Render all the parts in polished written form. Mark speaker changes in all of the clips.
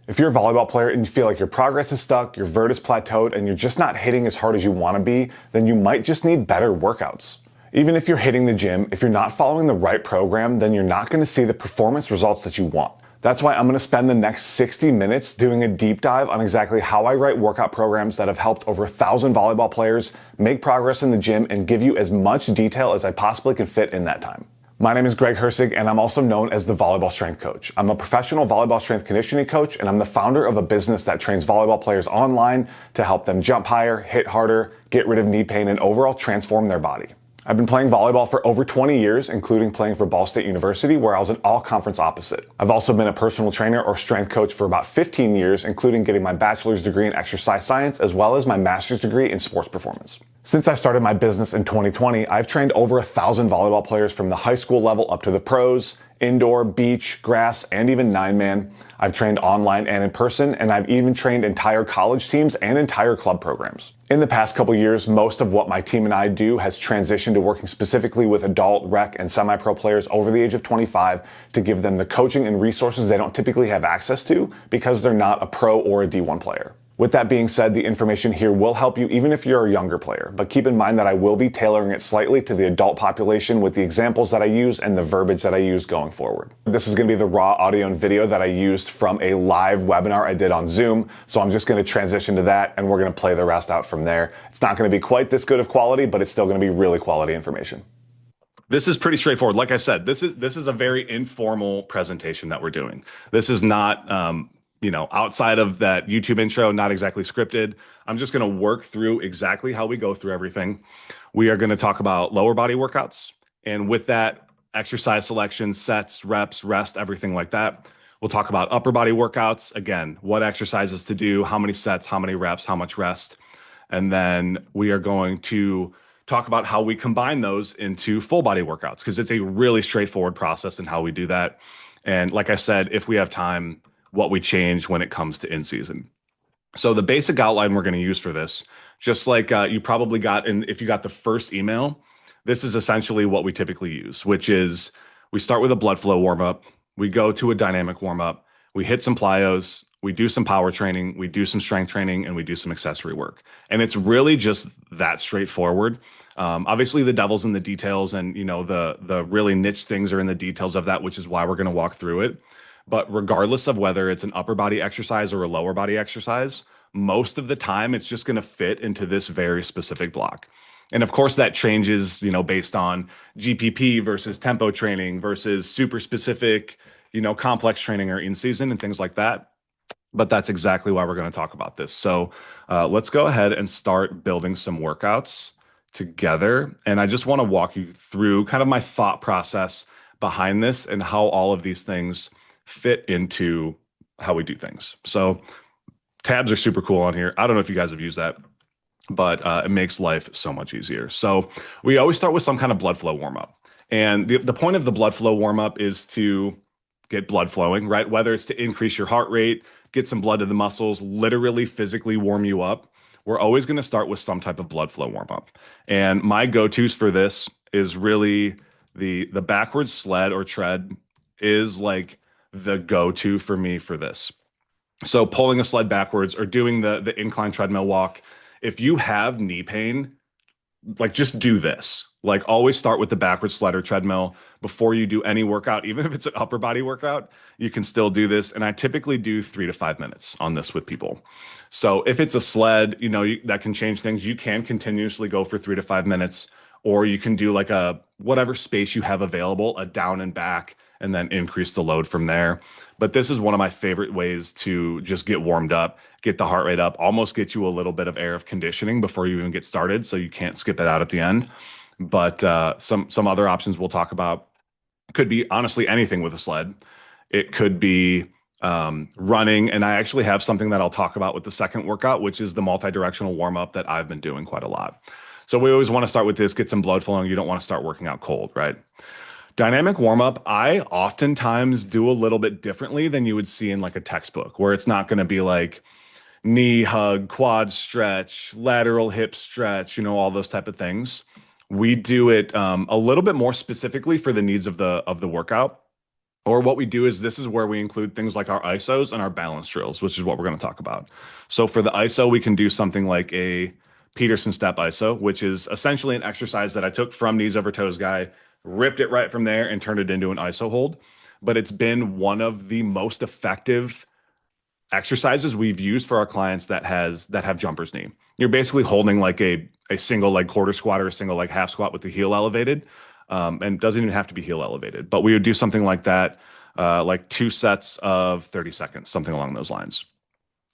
Speaker 1: If you're a volleyball player and you feel like your progress is stuck, your vert is plateaued, and you're just not hitting as hard as you want to be, then you might just need better workouts. Even if you're hitting the gym, if you're not following the right program, then you're not going to see the performance results that you want. That's why I'm going to spend the next 60 minutes doing a deep dive on exactly how I write workout programs that have helped over 1,000 volleyball players make progress in the gym and give you as much detail as I possibly can fit in that time. My name is Greg Hersig, and I'm also known as the Volleyball Strength Coach. I'm a professional volleyball strength conditioning coach, and I'm the founder of a business that trains volleyball players online to help them jump higher, hit harder, get rid of knee pain, and overall transform their body. I've been playing volleyball for over 20 years, including playing for Ball State University, where I was an all-conference opposite. I've also been a personal trainer or strength coach for about 15 years, including getting my bachelor's degree in exercise science, as well as my master's degree in sports performance. Since I started my business in 2020, I've trained over 1,000 volleyball players from the high school level up to the pros, indoor, beach, grass, and even 9-man. I've trained online and in person, and I've even trained entire college teams and entire club programs. In the past couple years, most of what my team and I do has transitioned to working specifically with adult, rec, and semi-pro players over the age of 25 to give them the coaching and resources they don't typically have access to because they're not a pro or a D1 player. With that being said, the information here will help you even if you're a younger player, but keep in mind that I will be tailoring it slightly to the adult population with the examples that I use and the verbiage that I use going forward. This is going to be the raw audio and video that I used from a live webinar I did on Zoom, so I'm just going to transition to that and we're going to play the rest out from there. It's not going to be quite this good of quality, but it's still going to be really quality information. This is pretty straightforward. Like I said, this is a very informal presentation that we're doing. This is not outside of that YouTube intro, not exactly scripted. I'm just going to work through exactly how we go through everything. We are going to talk about lower body workouts. And with that, exercise selection, sets, reps, rest, everything like that. We'll talk about upper body workouts. Again, what exercises to do, how many sets, how many reps, how much rest. And then we are going to talk about how we combine those into full body workouts, because it's a really straightforward process in how we do that. And like I said, if we have time, what we change when it comes to in season. So the basic outline we're going to use for this, just like you probably got if you got the first email, this is essentially what we typically use, which is we start with a blood flow warm up. We go to a dynamic warm up. We hit some plyos. We do some power training. We do some strength training, and we do some accessory work. And it's really just that straightforward. Obviously the devil's in the details, and the really niche things are in the details of that, which is why we're going to walk through it. But regardless of whether it's an upper body exercise or a lower body exercise, most of the time it's just going to fit into this very specific block. And of course that changes, based on GPP versus tempo training versus super specific, complex training or in season and things like that. But that's exactly why we're going to talk about this. So let's go ahead and start building some workouts together. And I just want to walk you through kind of my thought process behind this and how all of these things fit into how we do things. So tabs are super cool on here. I don't know if you guys have used that, but it makes life so much easier. So we always start with some kind of blood flow warm up. And the point of the blood flow warm up is to get blood flowing, right? Whether it's to increase your heart rate, get some blood to the muscles, literally physically warm you up. We're always going to start with some type of blood flow warm up. And my go-tos for this is really the backwards sled or tread is like the go-to for me for this. So pulling a sled backwards or doing the incline treadmill walk. If you have knee pain, like just do this. Like always start with the backwards sled or treadmill before you do any workout. Even if it's an upper body workout, you can still do this. And I typically do 3 to 5 minutes on this with people. So if it's a sled, that can change things. You can continuously go for 3 to 5 minutes, or you can do like a whatever space you have available, a down and back, and then increase the load from there. But this is one of my favorite ways to just get warmed up, get the heart rate up, almost get you a little bit of air of conditioning before you even get started, so you can't skip it out at the end. But some other options we'll talk about could be honestly anything with a sled. It could be running, and I actually have something that I'll talk about with the second workout, which is the multi-directional warm-up that I've been doing quite a lot. So we always want to start with this, get some blood flowing. You don't want to start working out cold, right? Dynamic warm-up, I oftentimes do a little bit differently than you would see in like a textbook, where it's not going to be like knee hug, quad stretch, lateral hip stretch, all those type of things. We do it a little bit more specifically for the needs of the workout. Or what we do is this is where we include things like our ISOs and our balance drills, which is what we're going to talk about. So for the ISO, we can do something like a Peterson step ISO, which is essentially an exercise that I took from knees over toes guy, ripped it right from there and turned it into an ISO hold. But it's been one of the most effective exercises we've used for our clients that have jumper's knee. You're basically holding like a single leg quarter squat or a single leg half squat with the heel elevated, and it doesn't even have to be heel elevated. But we would do something like that, like 2 sets of 30 seconds, something along those lines.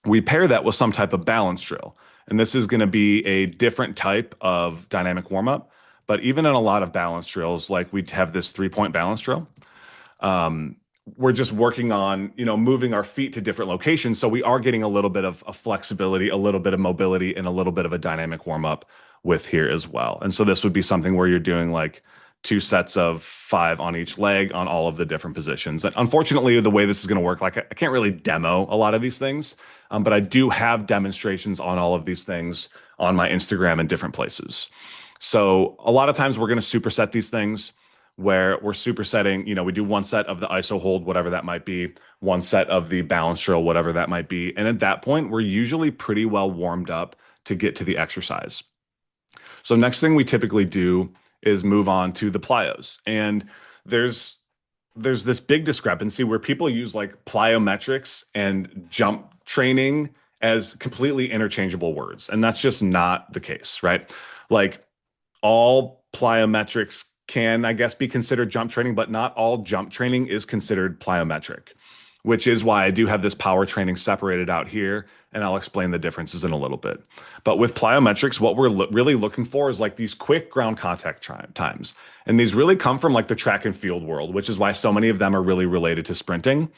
Speaker 1: We pair that with some type of balance drill, and this is going to be a different type of dynamic warm up. But even in a lot of balance drills, like we have this 3 point balance drill, um, we're just working on, moving our feet to different locations. So we are getting a little bit of a flexibility, a little bit of mobility, and a little bit of a dynamic warm up with here as well. And so this would be something where you're doing like 2 sets of 5 on each leg on all of the different positions. And unfortunately, the way this is going to work, like I can't really demo a lot of these things, but I do have demonstrations on all of these things on my Instagram and different places. So a lot of times we're going to superset these things where we're supersetting, we do 1 set of the ISO hold, whatever that might be, 1 set of the balance drill, whatever that might be. And at that point, we're usually pretty well warmed up to get to the exercise. So next thing we typically do is move on to the plyos. And there's this big discrepancy where people use like plyometrics and jump training as completely interchangeable words. And that's just not the case, right? Like all plyometrics can, I guess, be considered jump training, but not all jump training is considered plyometric, which is why I do have this power training separated out here, and I'll explain the differences in a little bit. But with plyometrics, what we're really looking for is like these quick ground contact times. And these really come from like the track and field world, which is why so many of them are really related to sprinting.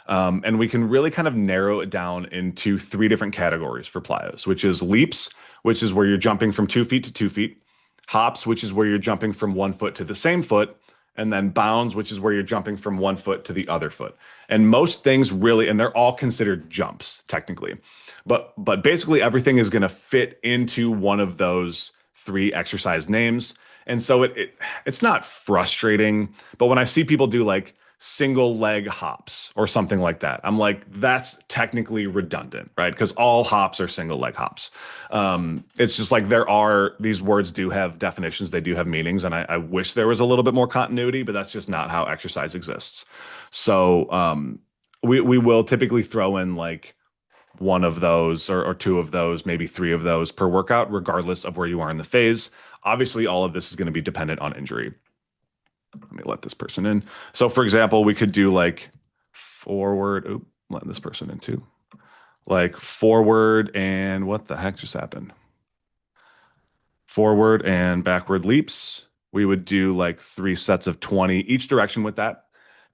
Speaker 1: And we can really kind of narrow it down into 3 different categories for plyos, which is leaps, which is where you're jumping from 2 feet to 2 feet, hops, which is where you're jumping from 1 foot to the same foot, and then bounds, which is where you're jumping from 1 foot to the other foot. And most things really, and they're all considered jumps technically, but basically everything is going to fit into one of those 3 exercise names. And so it's not frustrating, but when I see people do like single leg hops or something like that, I'm like, that's technically redundant, right? Because all hops are single leg hops. It's just like these words do have definitions, they do have meanings, and I wish there was a little bit more continuity, but that's just not how exercise exists. So we will typically throw in like 1 of those or 2 of those, maybe 3 of those per workout, regardless of where you are in the phase. Obviously, all of this is going to be dependent on injury. Let me let this person in. So for example, we could do like forward. Oop, letting this person in too. Like forward and what the heck just happened? Forward and backward leaps. We would do like 3 sets of 20 each direction with that.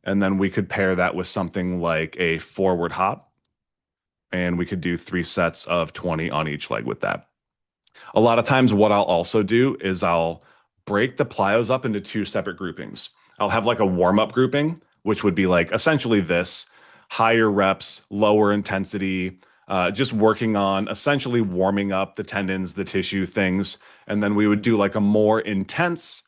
Speaker 1: And then we could pair that with something like a forward hop. And we could do 3 sets of 20 on each leg with that. A lot of times what I'll also do is I'll break the plyos up into 2 separate groupings. I'll have like a warm-up grouping, which would be like essentially this: higher reps, lower intensity, just working on essentially warming up the tendons, the tissue, things. And then we would do like a more intense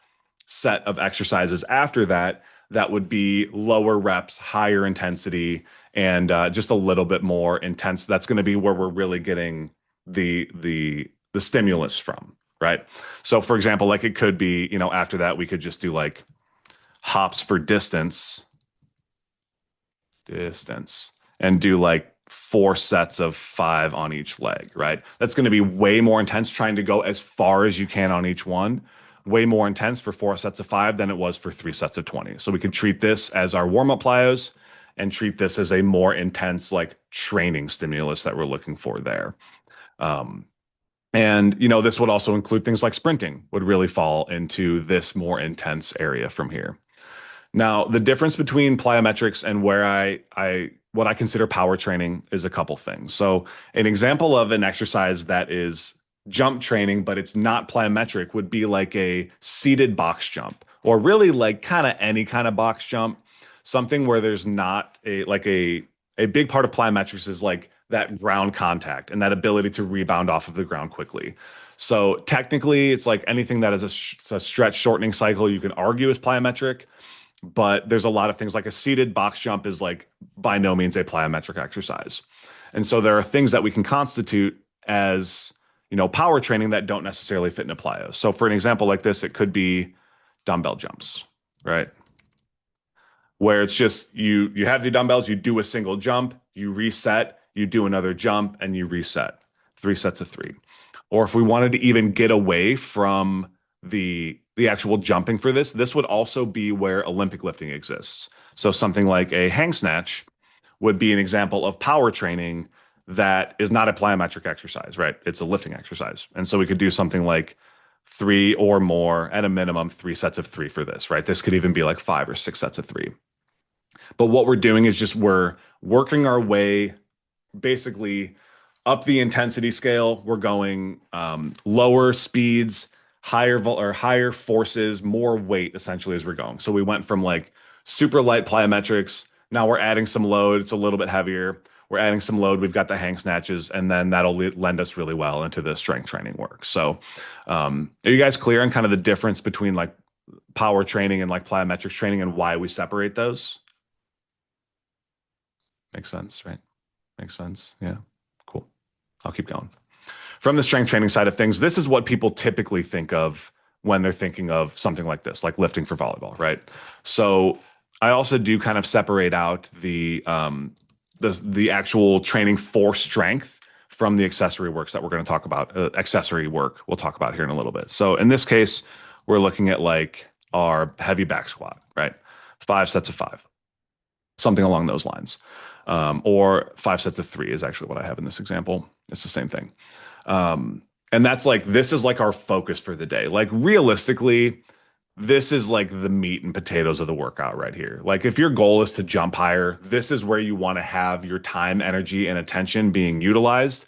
Speaker 1: set of exercises after that. That would be lower reps, higher intensity, and just a little bit more intense. That's going to be where we're really getting the stimulus from, right? So for example, like it could be, after that, we could just do like hops for distance, and do like 4 sets of 5 on each leg, right? That's going to be way more intense, trying to go as far as you can on each one. Way more intense for 4 sets of 5 than it was for 3 sets of 20. So we could treat this as our warm-up plyos and treat this as a more intense like training stimulus that we're looking for there. And this would also include things like sprinting would really fall into this more intense area from here. Now, the difference between plyometrics and where what I consider power training is a couple things. So an example of an exercise that is jump training, but it's not plyometric, would be like a seated box jump, or really like kind of any kind of box jump, something where there's not a big part of plyometrics is like that ground contact and that ability to rebound off of the ground quickly. So technically it's like anything that is a stretch shortening cycle, you can argue is plyometric, but there's a lot of things like a seated box jump is like by no means a plyometric exercise. And so there are things that we can constitute as, power training that don't necessarily fit in a plyo. So for an example like this, it could be dumbbell jumps, right? Where it's just you have the dumbbells, you do a single jump, you reset, you do another jump, and you reset. 3 sets of 3. Or if we wanted to even get away from the actual jumping for this would also be where Olympic lifting exists. So something like a hang snatch would be an example of power training that is not a plyometric exercise, right? It's a lifting exercise. And so we could do something like 3 or more, at a minimum, 3 sets of 3 for this, right? This could even be like 5 or 6 sets of 3. But what we're doing is just we're working our way basically up the intensity scale. We're going lower speeds, higher forces, more weight essentially as we're going. So we went from like super light plyometrics. Now we're adding some load. It's a little bit heavier. We're adding some load. We've got the hang snatches, and then that'll lend us really well into the strength training work. So are you guys clear on kind of the difference between like power training and like plyometrics training and why we separate those? Makes sense, right? Makes sense. Yeah, cool. I'll keep going. From the strength training side of things, this is what people typically think of when they're thinking of something like this, like lifting for volleyball, right? So I also do kind of separate out the actual training for strength from the accessory works that we're going to talk about. Accessory work we'll talk about here in a little bit. So in this case, we're looking at like our heavy back squat, right? 5 sets of 5, something along those lines. Or 5 sets of 3 is actually what I have in this example. It's the same thing. And that's like, this is like our focus for the day. Like realistically, this is like the meat and potatoes of the workout right here. Like if your goal is to jump higher, this is where you want to have your time, energy, and attention being utilized.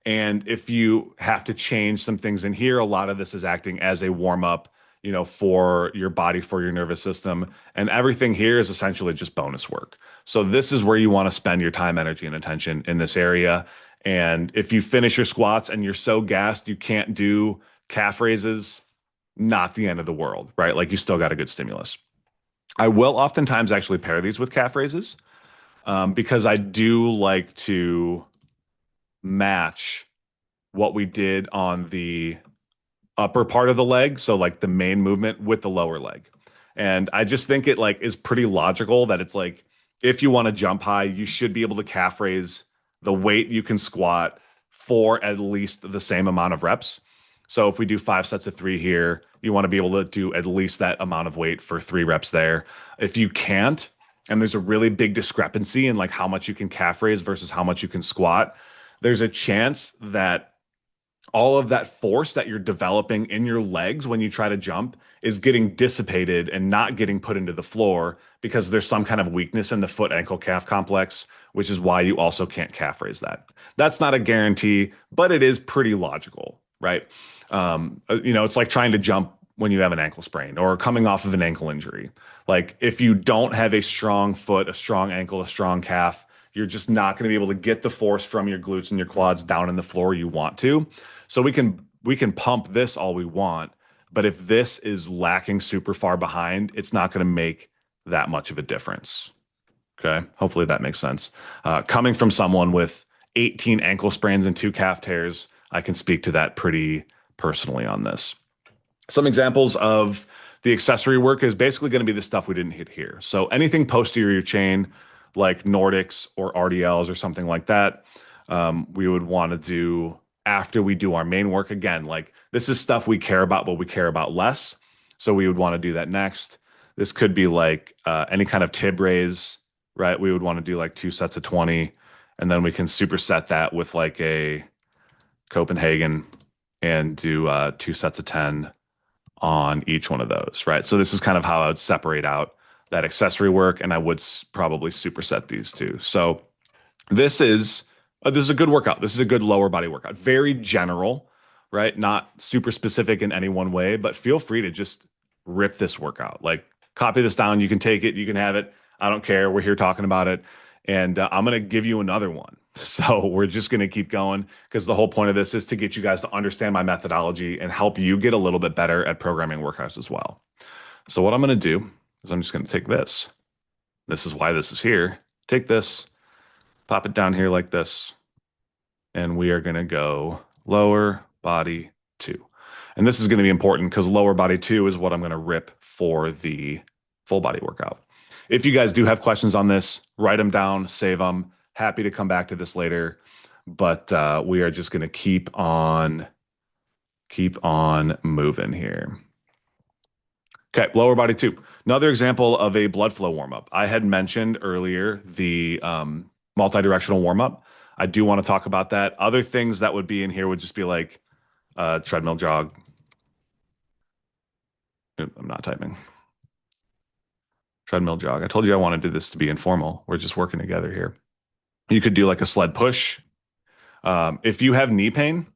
Speaker 1: And if you have to change some things in here, a lot of this is acting as a warm up, for your body, for your nervous system. And everything here is essentially just bonus work. So this is where you want to spend your time, energy, and attention in this area. And if you finish your squats and you're so gassed you can't do calf raises, not the end of the world, right? Like you still got a good stimulus. I will oftentimes actually pair these with calf raises because I do like to match what we did on the upper part of the leg, so like the main movement, with the lower leg. And I just think it like is pretty logical that it's like if you want to jump high, you should be able to calf raise the weight you can squat for at least the same amount of reps. So if we do 5 sets of 3 here, you want to be able to do at least that amount of weight for 3 reps there. If you can't, and there's a really big discrepancy in like how much you can calf raise versus how much you can squat, there's a chance that all of that force that you're developing in your legs when you try to jump is getting dissipated and not getting put into the floor because there's some kind of weakness in the foot ankle calf complex, which is why you also can't calf raise that. That's not a guarantee, but it is pretty logical, right? It's like trying to jump when you have an ankle sprain or coming off of an ankle injury. Like if you don't have a strong foot, a strong ankle, a strong calf, you're just not going to be able to get the force from your glutes and your quads down in the floor you want to. So we can pump this all we want, but if this is lacking super far behind, it's not going to make that much of a difference. Okay, hopefully that makes sense. Coming from someone with 18 ankle sprains and 2 calf tears, I can speak to that pretty personally on this. Some examples of the accessory work is basically going to be the stuff we didn't hit here. So anything posterior chain, like Nordics or RDLs or something like that, we would want to do after we do our main work. Again, like this is stuff we care about, but we care about less. So we would want to do that next. This could be like any kind of tib raise, right? We would want to do like 2 sets of 20, and then we can superset that with like a Copenhagen and do 2 sets of 10 on each one of those, right? So this is kind of how I would separate out that accessory work, and I would probably superset these two. So this is a good workout. This is a good lower body workout. Very general, right? Not super specific in any one way, but feel free to just rip this workout. Like copy this down. You can take it. You can have it. I don't care. We're here talking about it. And I'm going to give you another one. So we're just going to keep going because the whole point of this is to get you guys to understand my methodology and help you get a little bit better at programming workouts as well. So what I'm going to do
Speaker 2: is I'm just going to take this. This is why this is here. Take this, pop it down here like this, and we are going to go lower body two. And this is going to be important because lower body two is what I'm going to rip for the full body workout. If you guys do have questions on this, write them down, save them. Happy to come back to this later, but we are just going to keep on moving here. Okay, lower body two. Another example of a blood flow warm up. I had mentioned earlier the multi-directional warm up. I do want to talk about that. Other things that would be in here would just be like treadmill jog. I'm not typing. Treadmill jog. I told you I wanted to do this to be informal. We're just working together here. You could do like a sled push. If you have knee pain,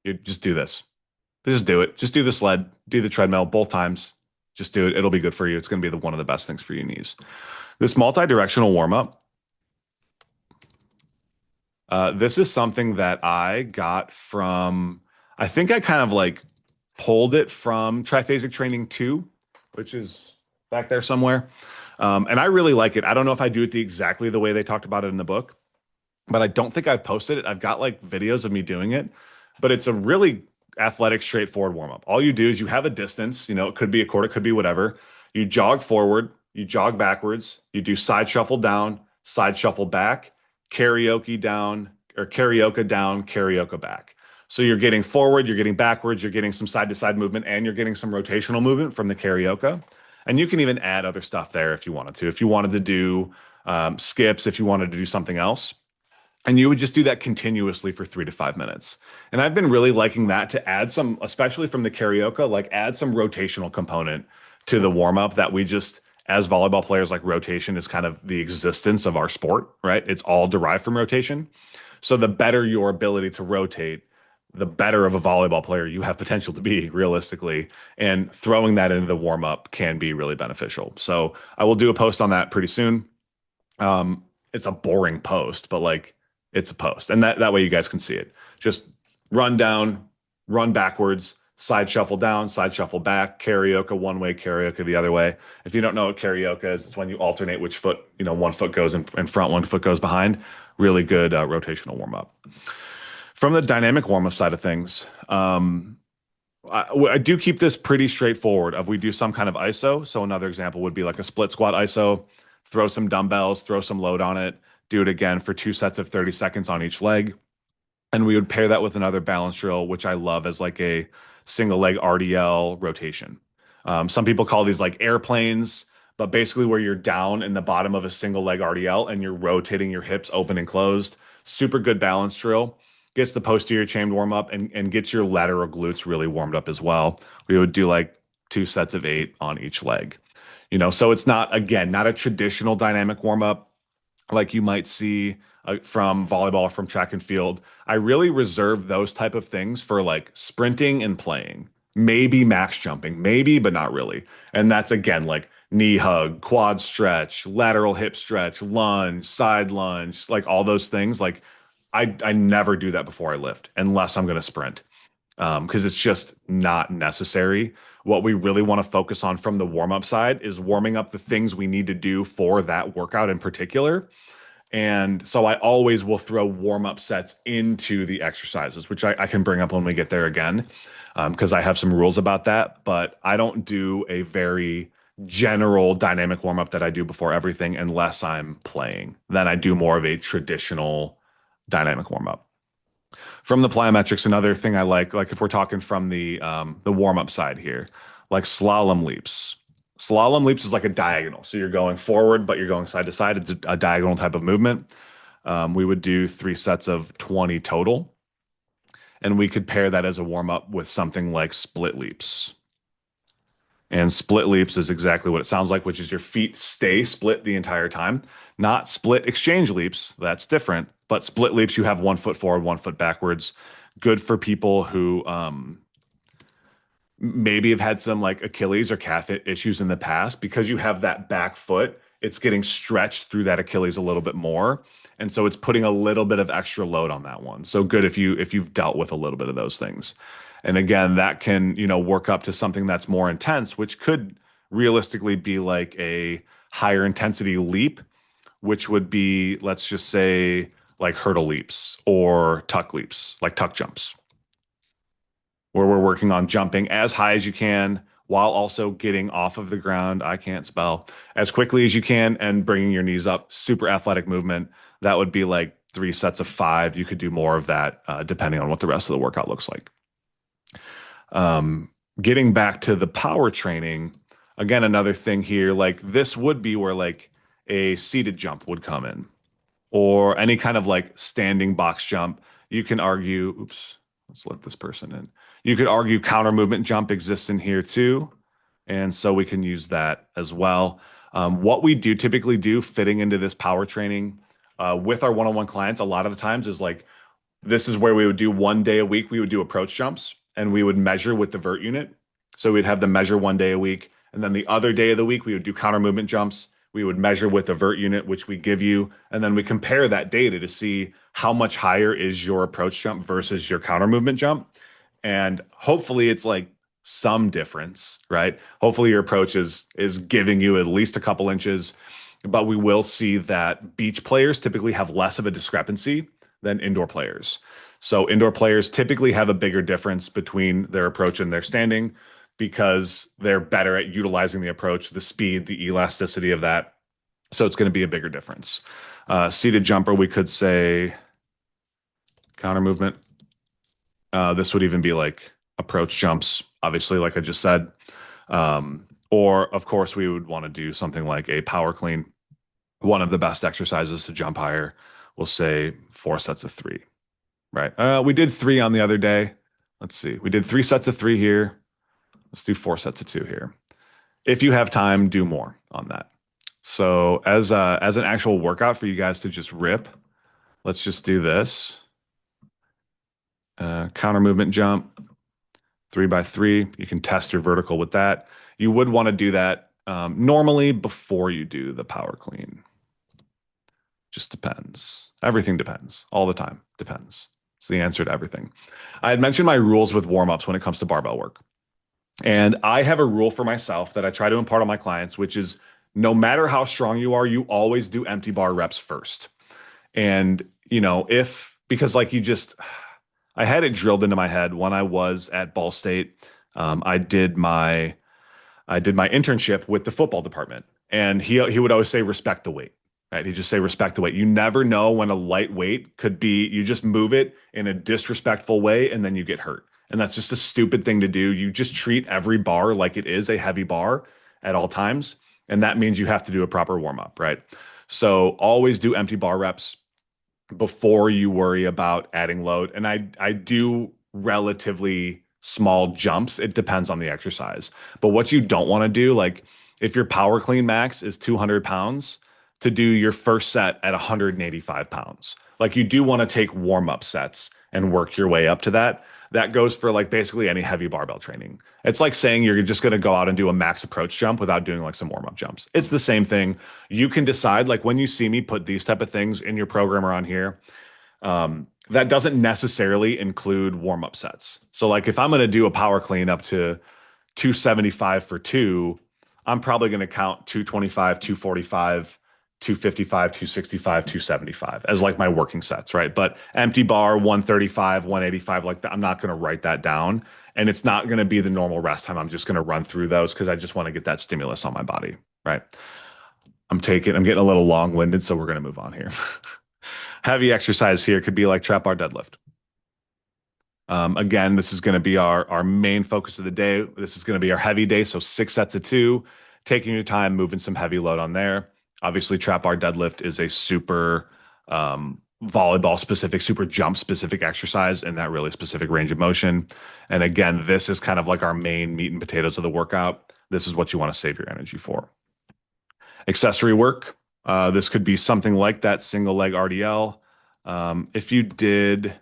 Speaker 2: you just do this. Just do it. Just do the sled, do the treadmill both times. Just do it. It'll be good for you. It's going to be one of the best things for your knees. This multi-directional warm-up, this is something that I got from, I think I kind of like pulled it from Triphasic Training 2, which is back there somewhere. And I really like it. I don't know if I do it exactly the way they talked about it in the book, but I don't think I've posted it. I've got like videos of me doing it, but it's a really athletic, straightforward warm up. All you do is you have a distance, it could be a quarter, it could be whatever. You jog forward, you jog backwards, you do side shuffle down, side shuffle back, karaoke down, or karaoke down, karaoke back. So you're getting forward, you're getting backwards, you're getting some side to side movement, and you're getting some rotational movement from the karaoke. And you can even add other stuff there if you wanted to. If you wanted to do skips, if you wanted to do something else. And you would just do that continuously for 3 to 5 minutes. And I've been really liking that to add some, especially from the karaoke, like add some rotational component to the warm up that we just, as volleyball players, like rotation is kind of the existence of our sport, right? It's all derived from rotation. So the better your ability to rotate, the better of a volleyball player you have potential to be realistically. And throwing that into the warm up can be really beneficial. So I will do a post on that pretty soon. It's a boring post, but like, it's a post. And that way you guys can see it. Just run down, run backwards, side shuffle down, side shuffle back, karaoke one way, karaoke the other way. If you don't know what karaoke is, it's when you alternate which foot, one foot goes in front, one foot goes behind. Really good rotational warm up. From the dynamic warm up side of things, I do keep this pretty straightforward. If we do some kind of ISO, so another example would be like a split squat ISO, throw some dumbbells, throw some load on it, do it again for 2 sets of 30 seconds on each leg. And we would pair that with another balance drill, which I love as like a single leg RDL rotation. Some people call these like airplanes, but basically where you're down in the bottom of a single leg RDL and you're rotating your hips open and closed. Super good balance drill. Gets the posterior chain warm up and gets your lateral glutes really warmed up as well. We would do like 2 sets of 8 on each leg. So it's not, again, not a traditional dynamic warm up like you might see from volleyball, from track and field. I really reserve those type of things for like sprinting and playing, maybe max jumping, maybe, but not really. And that's again like knee hug, quad stretch, lateral hip stretch, lunge, side lunge, like all those things. Like I never do that before I lift unless I'm going to sprint because it's just not necessary. What we really want to focus on from the warm up side is warming up the things we need to do for that workout in particular. And so I always will throw warm up sets into the exercises, which I can bring up when we get there again, because I have some rules about that. But I don't do a very general dynamic warm up that I do before everything unless I'm playing. Then I do more of a traditional dynamic warm up. From the plyometrics, another thing I like if we're talking from the warm up side here, like slalom leaps. Slalom leaps is like a diagonal. So you're going forward, but you're going side to side. It's a diagonal type of movement. We would do 3 sets of 20 total. And we could pair that as a warm up with something like split leaps. And split leaps is exactly what it sounds like, which is your feet stay split the entire time. Not split exchange leaps. That's different. But split leaps, you have 1 foot forward, 1 foot backwards. Good for people who maybe have had some like Achilles or calf issues in the past because you have that back foot. It's getting stretched through that Achilles a little bit more. And so it's putting a little bit of extra load on that one. So good if you've dealt with a little bit of those things. And again, that can, work up to something that's more intense, which could realistically be like a higher intensity leap, which would be, let's just say, like hurdle leaps or tuck leaps, like tuck jumps, where we're working on jumping as high as you can while also getting off of the ground. I can't spell as quickly as you can and bringing your knees up. Super athletic movement. That would be like 3 sets of 5. You could do more of that depending on what the rest of the workout looks like. Getting back to the power training, again, another thing here, like this would be where like a seated jump would come in or any kind of like standing box jump. You can argue, oops, let's let this person in. You could argue counter movement jump exists in here too. And so we can use that as well. What we do typically do fitting into this power training with our one-on-one clients a lot of the times is like, this is where we would do 1 day a week. We would do approach jumps and we would measure with the vert unit. So we'd have them measure 1 day a week. And then the other day of the week, we would do counter movement jumps. We would measure with the vert unit, which we give you. And then we compare that data to see how much higher is your approach jump versus your counter movement jump. And hopefully it's like some difference, right? Hopefully your approach is giving you at least a couple inches, but we will see that beach players typically have less of a discrepancy than indoor players. So indoor players typically have a bigger difference between their approach and their standing because they're better at utilizing the approach, the speed, the elasticity of that. So it's going to be a bigger difference. Seated jumper, we could say counter movement. This would even be like approach jumps, obviously, like I just said. Or, of course, we would want to do something like a power clean. One of the best exercises to jump higher, we'll say 4 sets of 3, right? We did 3 on the other day. Let's see. We did 3 sets of 3 here. Let's do 4 sets of 2 here. If you have time, do more on that. So as an actual workout for you guys to just rip, let's just do this. Counter movement jump, 3x3. You can test your vertical with that. You would want to do that normally before you do the power clean. Just depends. Everything depends. All the time. Depends. It's the answer to everything. I had mentioned my rules with warm-ups when it comes to barbell work. And I have a rule for myself that I try to impart on my clients, which is no matter how strong you are, you always do empty bar reps first. And, because like I had it drilled into my head when I was at Ball State. I did my internship with the football department, and he would always say, respect the weight, right? He'd just say, respect the weight. You never know when a light weight could be, you just move it in a disrespectful way and then you get hurt. And that's just a stupid thing to do. You just treat every bar like it is a heavy bar at all times. And that means you have to do a proper warm up, right? So always do empty bar reps before you worry about adding load. And I do relatively small jumps. It depends on the exercise. But what you don't want to do, like if your power clean max is 200 pounds, to do your first set at 185 pounds. Like you do want to take warm-up sets and work your way up to that. That goes for like basically any heavy barbell training. It's like saying you're just going to go out and do a max approach jump without doing like some warm-up jumps. It's the same thing. You can decide, like when you see me put these type of things in your program or on here, that doesn't necessarily include warm-up sets. So like if I'm going to do a power clean up to 275 for 2, I'm probably going to count 225, 245, 255, 265, 275 as like my working sets, right? But empty bar, 135, 185, like that, I'm not going to write that down. And it's not going to be the normal rest time. I'm just going to run through those because I just want to get that stimulus on my body, right? I'm getting a little long-winded, so we're going to move on here. Heavy exercise here could be like trap bar deadlift. Again, this is going to be our main focus of the day. This is going to be our heavy day. So 6 sets of 2, taking your time, moving some heavy load on there. Obviously, trap bar deadlift is a super volleyball specific, super jump specific exercise in that really specific range of motion. And again, this is kind of like our main meat and potatoes of the workout. This is what you want to save your energy for. Accessory work. This could be something like that single leg RDL. If you did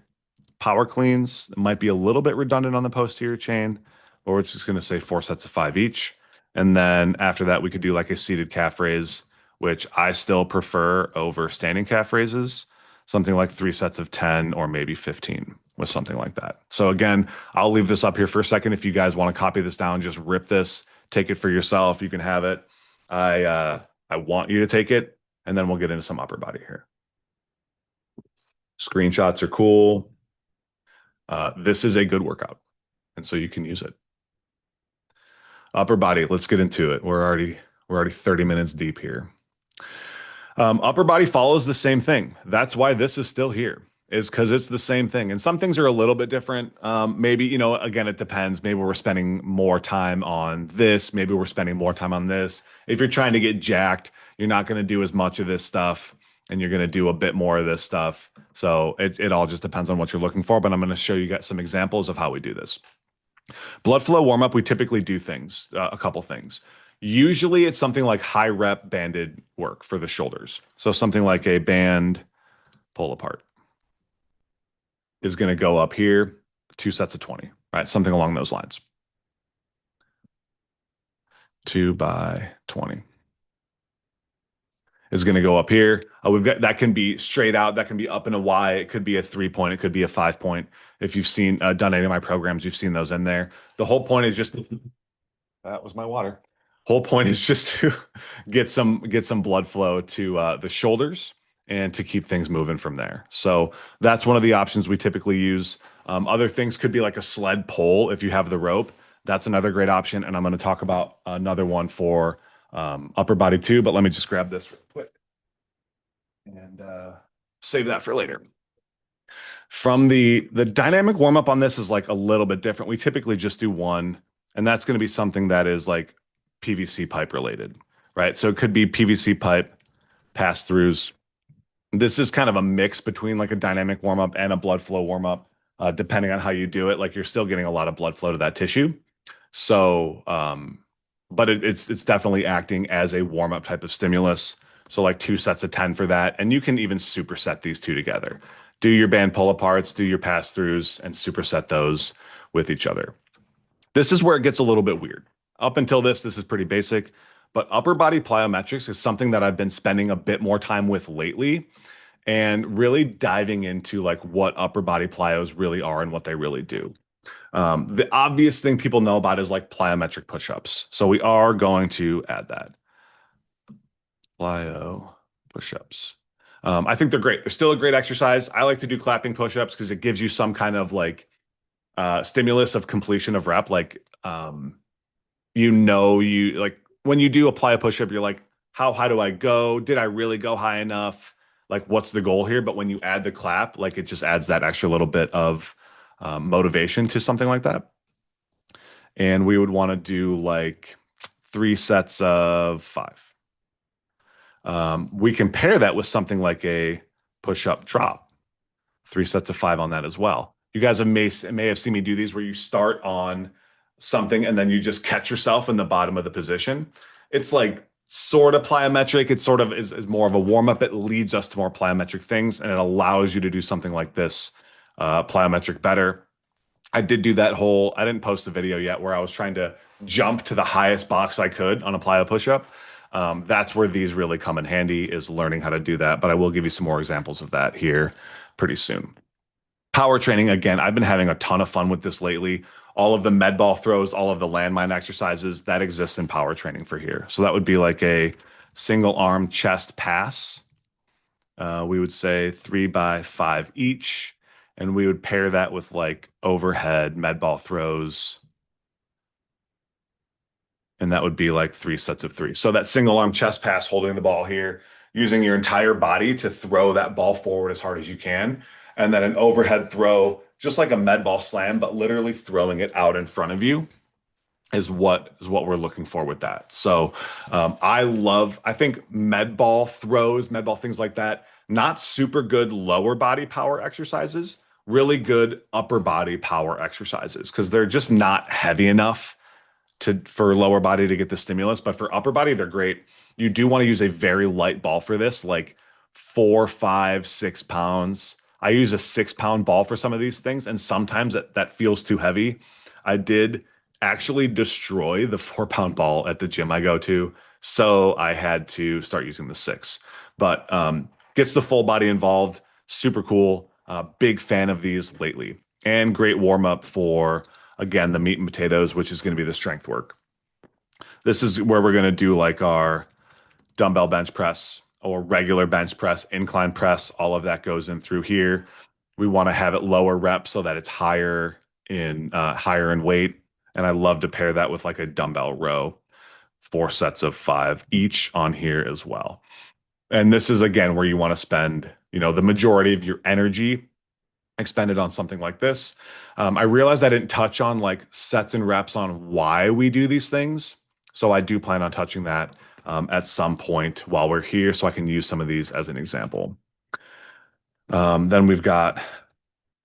Speaker 2: power cleans, it might be a little bit redundant on the posterior chain, or it's just going to say 4 sets of 5 each. And then after that, we could do like a seated calf raise, which I still prefer over standing calf raises, something like 3 sets of 10 or maybe 15 with something like that. So again, I'll leave this up here for a second. If you guys want to copy this down, just rip this, take it for yourself. You can have it. I want you to take it, and then we'll get into some upper body here. Screenshots are cool. This is a good workout, and so you can use it. Upper body, let's get into it. We're already 30 minutes deep here. Upper body follows the same thing. That's why this is still here, is because it's the same thing. And some things are a little bit different. Maybe, again, it depends. Maybe we're spending more time on this. Maybe we're spending more time on this. If you're trying to get jacked, you're not going to do as much of this stuff and you're going to do a bit more of this stuff. So it all just depends on what you're looking for. But I'm going to show you guys some examples of how we do this. Blood flow warm up, we typically do a couple things. Usually it's something like high rep banded work for the shoulders. So something like a band pull apart is going to go up here, 2 sets of 20, right? Something along those lines. 2 by 20 is going to go up here. We've got that can be straight out, that can be up in a Y, it could be a 3-point, it could be a 5-point. If you've seen done any of my programs, you've seen those in there. The whole point is just that was my water. Whole point is just to get some blood flow to the shoulders and to keep things moving from there. So that's one of the options we typically use. Other things could be like a sled pull if you have the rope. That's another great option. And I'm going to talk about another one for upper body too, but let me just grab this real quick and save that for later. From the dynamic warm up on this is like a little bit different. We typically just do one, and that's going to be something that is like PVC pipe related, right? So it could be PVC pipe pass-throughs. This is kind of a mix between like a dynamic warm-up and a blood flow warm-up, depending on how you do it. Like you're still getting a lot of blood flow to that tissue. So, but it's definitely acting as a warm-up type of stimulus. So like 2 sets of 10 for that. And you can even superset these two together. Do your band pull-aparts, do your pass-throughs, and superset those with each other. This is where it gets a little bit weird. Up until this is pretty basic, but upper body plyometrics is something that I've been spending a bit more time with lately and really diving into like what upper body plyos really are and what they really do. The obvious thing people know about is like plyometric push-ups. So we are going to add that. Plyo push-ups. I think they're great. They're still a great exercise. I like to do clapping push-ups because it gives you some kind of like stimulus of completion of rep. Like, you like when you do apply a push-up, you're like, how high do I go? Did I really go high enough? Like, what's the goal here? But when you add the clap, like it just adds that extra little bit of motivation to something like that. And we would want to do like 3 sets of 5. We can pair that with something like a push-up drop, 3 sets of 5 on that as well. You guys may have seen me do these where you start on something and then you just catch yourself in the bottom of the position. It's like sort of plyometric. It sort of is more of a warm-up. It leads us to more plyometric things, and it allows you to do something like this plyometric better. I did do that I didn't post the video yet, where I was trying to jump to the highest box I could on a plyo push-up. That's where these really come in handy, is learning how to do that. But I will give you some more examples of that here pretty soon. Power training, again, I've been having a ton of fun with this lately. All of the med ball throws, all of the landmine exercises, that exists in power training for here. So that would be like a single arm chest pass. We would say 3 by 5 each. And we would pair that with like overhead med ball throws. And that would be like 3 sets of 3. So that single arm chest pass, holding the ball here, using your entire body to throw that ball forward as hard as you can. And then an overhead throw, just like a med ball slam, but literally throwing it out in front of you is what we're looking for with that. So I think med ball throws, med ball things like that, not super good lower body power exercises, really good upper body power exercises, because they're just not heavy enough for lower body to get the stimulus. But for upper body, they're great. You do want to use a very light ball for this, like 4, 5, 6 pounds. I use a 6-pound ball for some of these things, and sometimes that feels too heavy. I did actually destroy the 4-pound ball at the gym I go to, so I had to start using the 6. But gets the full body involved, super cool. Big fan of these lately, and great warm up for, again, the meat and potatoes, which is going to be the strength work. This is where we're going to do like our dumbbell bench press or regular bench press, incline press. All of that goes in through here. We want to have it lower reps so that it's higher in weight. And I love to pair that with like a dumbbell row, 4 sets of 5 each on here as well. And this is again where you want to spend, the majority of your energy expended on something like this. I realized I didn't touch on like sets and reps on why we do these things. So I do plan on touching that at some point while we're here so I can use some of these as an example. Then we've got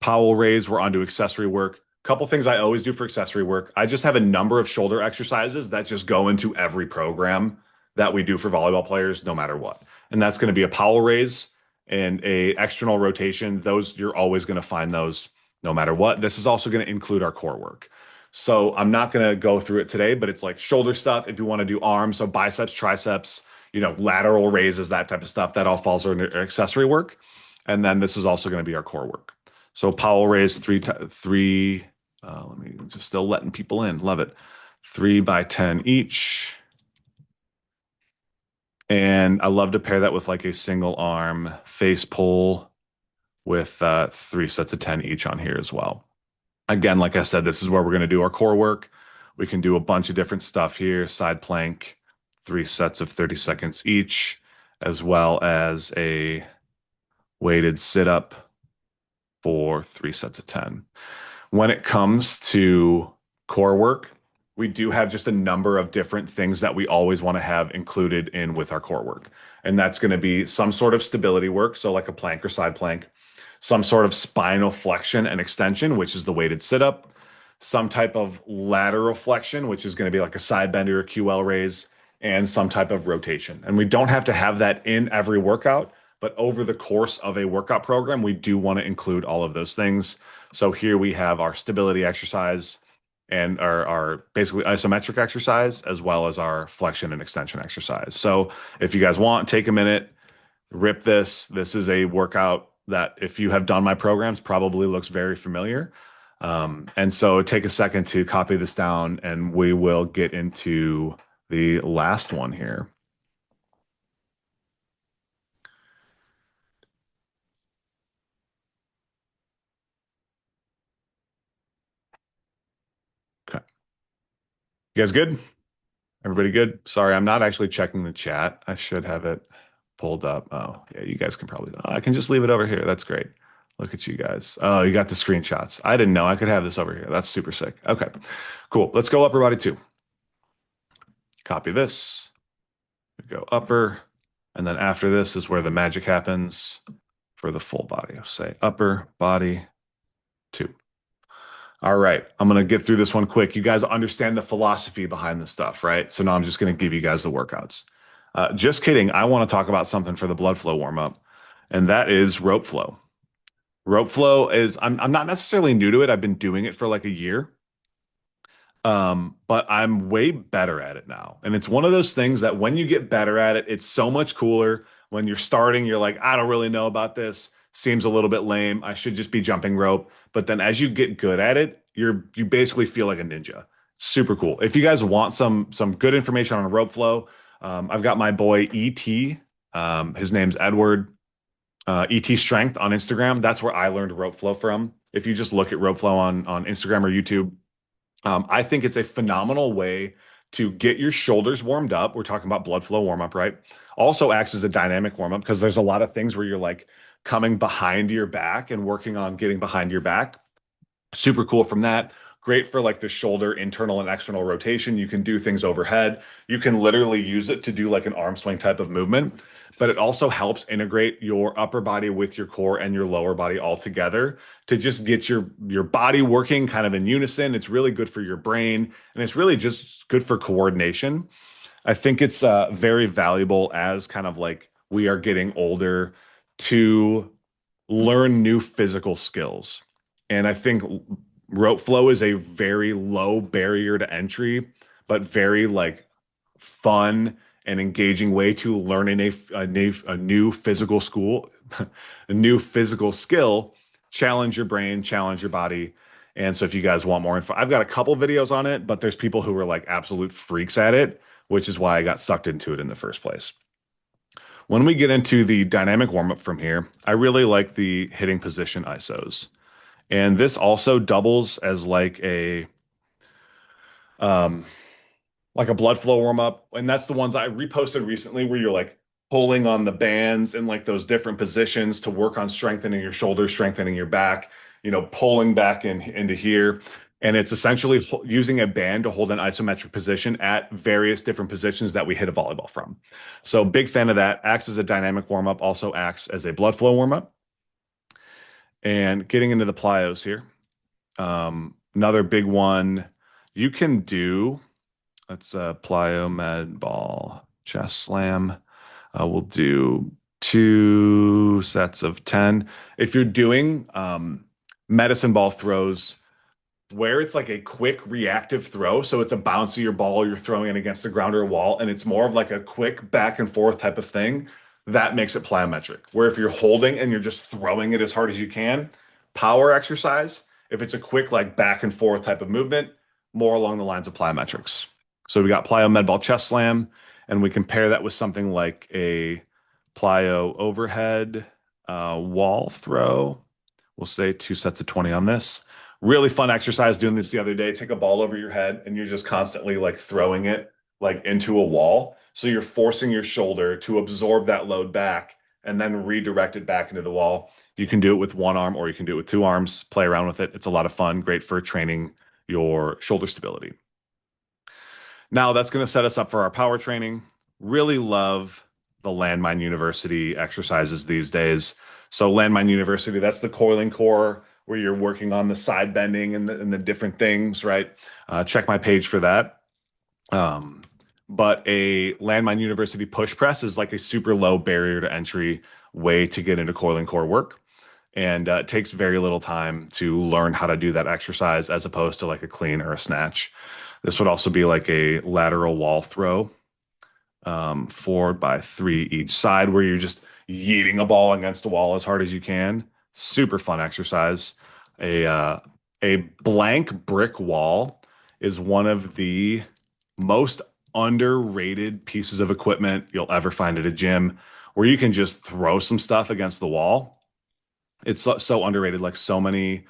Speaker 2: Powell raise. We're on to accessory work. Couple things I always do for accessory work. I just have a number of shoulder exercises that just go into every program that we do for volleyball players, no matter what. And that's going to be a Powell raise and a external rotation. Those you're always going to find those no matter what. This is also going to include our core work. So I'm not going to go through it today, but it's like shoulder stuff. If you want to do arms, so biceps, triceps, lateral raises, that type of stuff, that all falls under accessory work. And then this is also going to be our core work. So Powell raise three. Let me just still letting people in. Love it. 3 by 10 each. And I love to pair that with like a single arm face pull with 3 sets of 10 each on here as well. Again, like I said, this is where we're going to do our core work. We can do a bunch of different stuff here. Side plank, 3 sets of 30 seconds each, as well as a weighted sit up for 3 sets of 10. When it comes to core work, we do have just a number of different things that we always want to have included in with our core work. And that's going to be some sort of stability work, so like a plank or side plank, some sort of spinal flexion and extension, which is the weighted sit up, some type of lateral flexion, which is going to be like a side bender or QL raise, and some type of rotation. And we don't have to have that in every workout, but over the course of a workout program, we do want to include all of those things. So here we have our stability exercise and our basically isometric exercise, as well as our flexion and extension exercise. So if you guys want, take a minute, rip this. This is a workout that if you have done my programs, probably looks very familiar. And so take a second to copy this down and we will get into the last one here. Okay. You guys good? Everybody good? Sorry, I'm not actually checking the chat. I should have it pulled up. Oh, yeah, you guys can probably. Oh, I can just leave it over here. That's great. Look at you guys. Oh, you got the screenshots. I didn't know I could have this over here. That's super sick. Okay, cool. Let's go upper body 2. Copy this. We go upper. And then after this is where the magic happens for the full body. I'll say upper body 2. All right, I'm going to get through this one quick. You guys understand the philosophy behind this stuff, right? So now I'm just going to give you guys the workouts. Just kidding. I want to talk about something for the blood flow warm up, and that is rope flow. Rope flow is, I'm not necessarily new to it. I've been doing it for like a year. But I'm way better at it now. And it's one of those things that when you get better at it, it's so much cooler. When you're starting, you're like, I don't really know about this. Seems a little bit lame. I should just be jumping rope. But then as you get good at it, you basically feel like a ninja. Super cool. If you guys want some good information on rope flow, I've got my boy ET. His name's Edward. ET Strength on Instagram. That's where I learned rope flow from. If you just look at rope flow on Instagram or YouTube, I think it's a phenomenal way to get your shoulders warmed up. We're talking about blood flow warm up, right? Also acts as a dynamic warm up because there's a lot of things where you're like coming behind your back and working on getting behind your back. Super cool from that. Great for like the shoulder internal and external rotation. You can do things overhead. You can literally use it to do like an arm swing type of movement, but it also helps integrate your upper body with your core and your lower body all together to just get your body working kind of in unison. It's really good for your brain and it's really just good for coordination. I think it's very valuable as kind of like we are getting older to learn new physical skills. And I think rope flow is a very low barrier to entry, but very like fun and engaging way to learning a new physical school, a new physical skill, challenge your brain, challenge your body. And so if you guys want more info, I've got a couple videos on it, but there's people who are like absolute freaks at it, which is why I got sucked into it in the first place. When we get into the dynamic warm up from here, I really like the hitting position ISOs. And this also doubles as um, like a blood flow warm up. And that's the ones I reposted recently where you're like pulling on the bands in like those different positions to work on strengthening your shoulders, strengthening your back, pulling back into here. And it's essentially using a band to hold an isometric position at various different positions that we hit a volleyball from. So big fan of that. Acts as a dynamic warm up, also acts as a blood flow warm up. And getting into the plyos here. Another big one you can do. Let's plyo med ball chest slam. We'll do 2 sets of 10. If you're doing medicine ball throws where it's like a quick reactive throw, so it's a bouncier ball you're throwing it against the ground or a wall, and it's more of like a quick back and forth type of thing, that makes it plyometric. Where if you're holding and you're just throwing it as hard as you can, power exercise. If it's a quick like back and forth type of movement, more along the lines of plyometrics. So we got plyo med ball chest slam, and we compare that with something like a plyo overhead wall throw. We'll say 2 sets of 20 on this. Really fun exercise doing this the other day. Take a ball over your head and you're just constantly like throwing it like into a wall. So you're forcing your shoulder to absorb that load back and then redirect it back into the wall. You can do it with one arm or you can do it with two arms. Play around with it. It's a lot of fun. Great for training your shoulder stability. Now that's going to set us up for our power training. Really love the Landmine University exercises these days. So Landmine University, that's the coiling core where you're working on the side bending and the different things, right? Check my page for that. But a Landmine University push press is like a super low barrier to entry way to get into coiling core work. And it takes very little time to learn how to do that exercise as opposed to like a clean or a snatch. This would also be like a lateral wall throw, 4x3 each side, where you're just yeeting a ball against the wall as hard as you can. Super fun exercise. A blank brick wall is one of the most underrated pieces of equipment you'll ever find at a gym, where you can just throw some stuff against the wall. It's so underrated. Like so many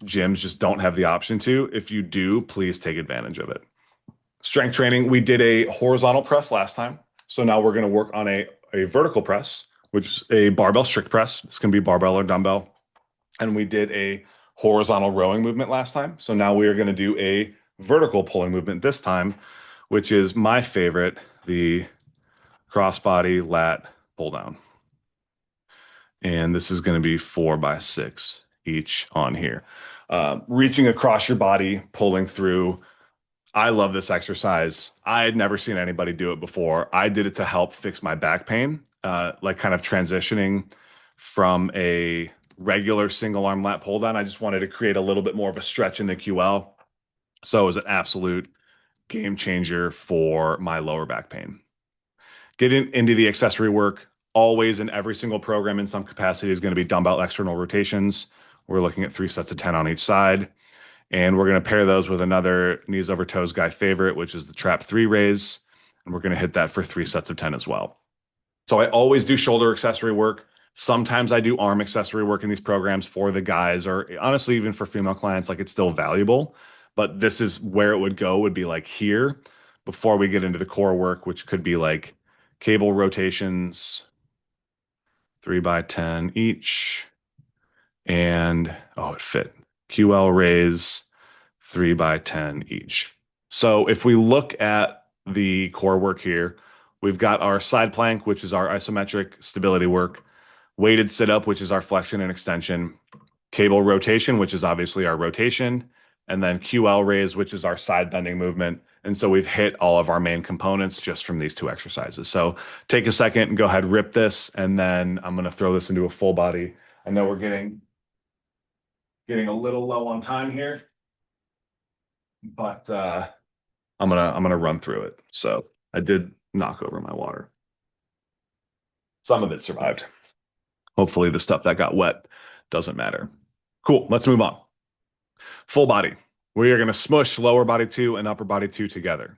Speaker 2: gyms just don't have the option to. If you do, please take advantage of it. Strength training, we did a horizontal press last time. So now we're going to work on a vertical press, which is a barbell strict press. This can be barbell or dumbbell. And we did a horizontal rowing movement last time. So now we are going to do a vertical pulling movement this time, which is my favorite, the crossbody lat pull down. And this is going to be 4x6 each on here. Reaching across your body, pulling through. I love this exercise. I had never seen anybody do it before. I did it to help fix my back pain, like kind of transitioning from a regular single arm lat pull down. I just wanted to create a little bit more of a stretch in the QL. So it was an absolute game changer for my lower back pain. Getting into the accessory work, always in every single program in some capacity is going to be dumbbell external rotations. We're looking at 3 sets of 10 on each side. And we're going to pair those with another knees over toes guy favorite, which is the trap 3 raise. And we're going to hit that for 3 sets of 10 as well. So I always do shoulder accessory work. Sometimes I do arm accessory work in these programs for the guys, or honestly, even for female clients, like it's still valuable. But this is where it would go, would be like here before we get into the core work, which could be like cable rotations, 3x10 each. And oh, it fit. QL raise, 3x10 each. So if we look at the core work here, we've got our side plank, which is our isometric stability work, weighted sit up, which is our flexion and extension, cable rotation, which is obviously our rotation, and then QL raise, which is our side bending movement. And so we've hit all of our main components just from these two exercises. So take a second and go ahead, rip this, and then I'm going to throw this into a full body. I know we're getting a little low on time here, but I'm gonna run through it. So I did knock over my water. Some of it survived. Hopefully the stuff that got wet doesn't matter. Cool, let's move on. Full body. We are going to smush lower body two and upper body two together.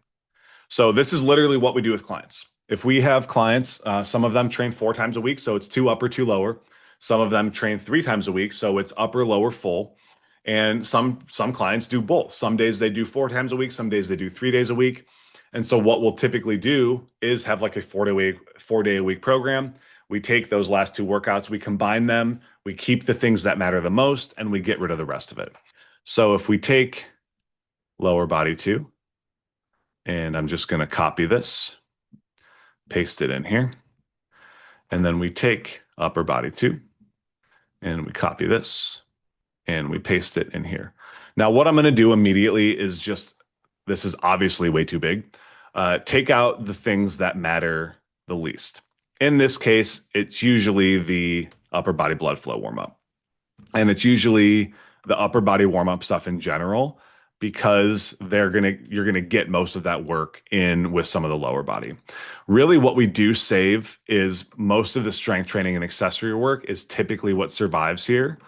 Speaker 2: So this is literally what we do with clients. If we have clients, some of them train 4 times a week, so it's two upper, two lower. Some of them train 3 times a week, so it's upper, lower, full. And some clients do both. Some days they do 4 times a week, some days they do 3 days a week. And so what we'll typically do is have like a 4 day a week program. We take those last two workouts, we combine them, we keep the things that matter the most, and we get rid of the rest of it. So if we take lower body two, and I'm just going to copy this, paste it in here. And then we take upper body two, and we copy this, and we paste it in here. Now, what I'm going to do immediately is just, this is obviously way too big. Take out the things that matter the least. In this case, it's usually the upper body blood flow warm up. And it's usually the upper body warm up stuff in general, because you're gonna get most of that work in with some of the lower body. Really, what we do save is most of the strength training and accessory work is typically what survives here.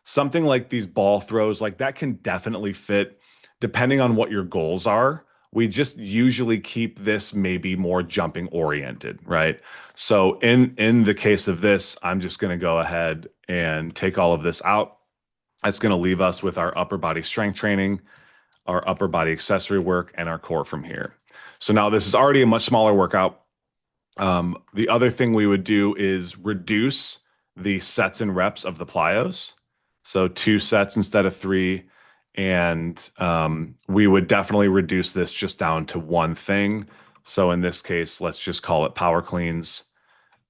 Speaker 2: Something like these ball throws, like that can definitely fit depending on what your goals are. We just usually keep this maybe more jumping oriented, right? So in the case of this, I'm just going to go ahead and take all of this out. That's going to leave us with our upper body strength training, our upper body accessory work, and our core from here. So now this is already a much smaller workout. The other thing we would do is reduce the sets and reps of the plyos. So 2 sets instead of 3. And we would definitely reduce this just down to one thing. So in this case, let's just call it power cleans.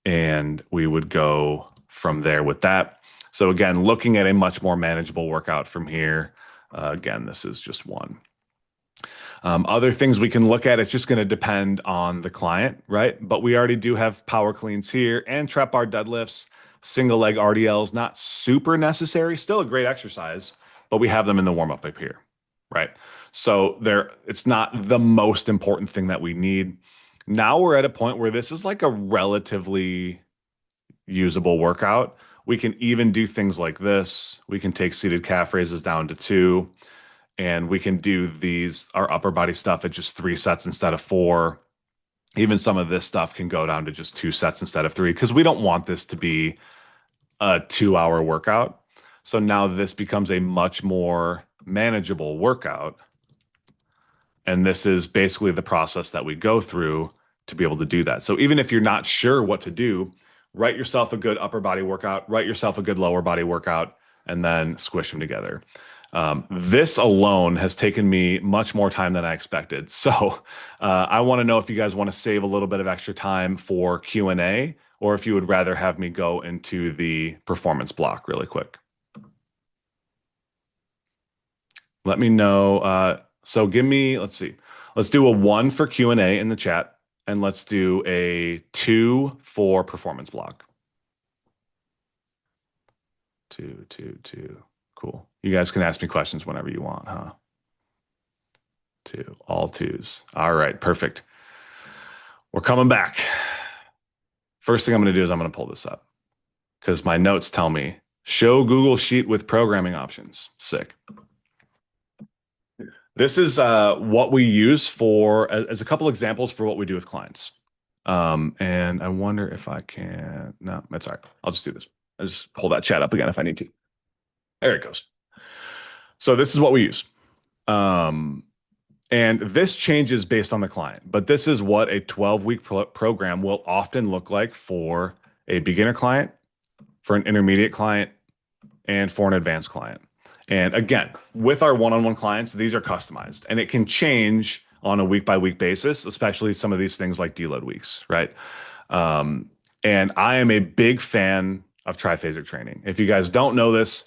Speaker 2: And we would go from there with that. So again, looking at a much more manageable workout from here. Again, this is just one. Other things we can look at, it's just going to depend on the client, right? But we already do have power cleans here and trap bar deadlifts, single leg RDLs, not super necessary, still a great exercise, but we have them in the warm up up here, right? So it's not the most important thing that we need. Now we're at a point where this is like a relatively usable workout. We can even do things like this. We can take seated calf raises down to 2, and we can do our upper body stuff at just 3 sets instead of 4. Even some of this stuff can go down to just 2 sets instead of 3, because we don't want this to be a 2-hour workout. So now this becomes a much more manageable workout. And this is basically the process that we go through to be able to do that. So even if you're not sure what to do, write yourself a good upper body workout, write yourself a good lower body workout, and then squish them together. This alone has taken me much more time than I expected. So I want to know if you guys want to save a little bit of extra time for Q&A, or if you would rather have me go into the performance block really quick. Let me know. So let's see. Let's do a 1 for Q&A in the chat, and let's do a 2 for performance block. 2, 2, 2. Cool. You guys can ask me questions whenever you want, huh? 2, all 2s. All right, perfect. We're coming back. First thing I'm going to do is I'm going to pull this up, because my notes tell me show Google Sheet with programming options. Sick. This is what we use as a couple examples for what we do with clients. And I wonder if I can, no, that's all right. I'll just do this. I'll just pull that chat up again if I need to. There it goes. So this is what we use. And this changes based on the client, but this is what a 12-week program will often look like for a beginner client, for an intermediate client, and for an advanced client. And again, with our one-on-one clients, these are customized, and it can change on a week-by-week basis, especially some of these things like deload weeks, right? And I am a big fan of triphasic training. If you guys don't know this,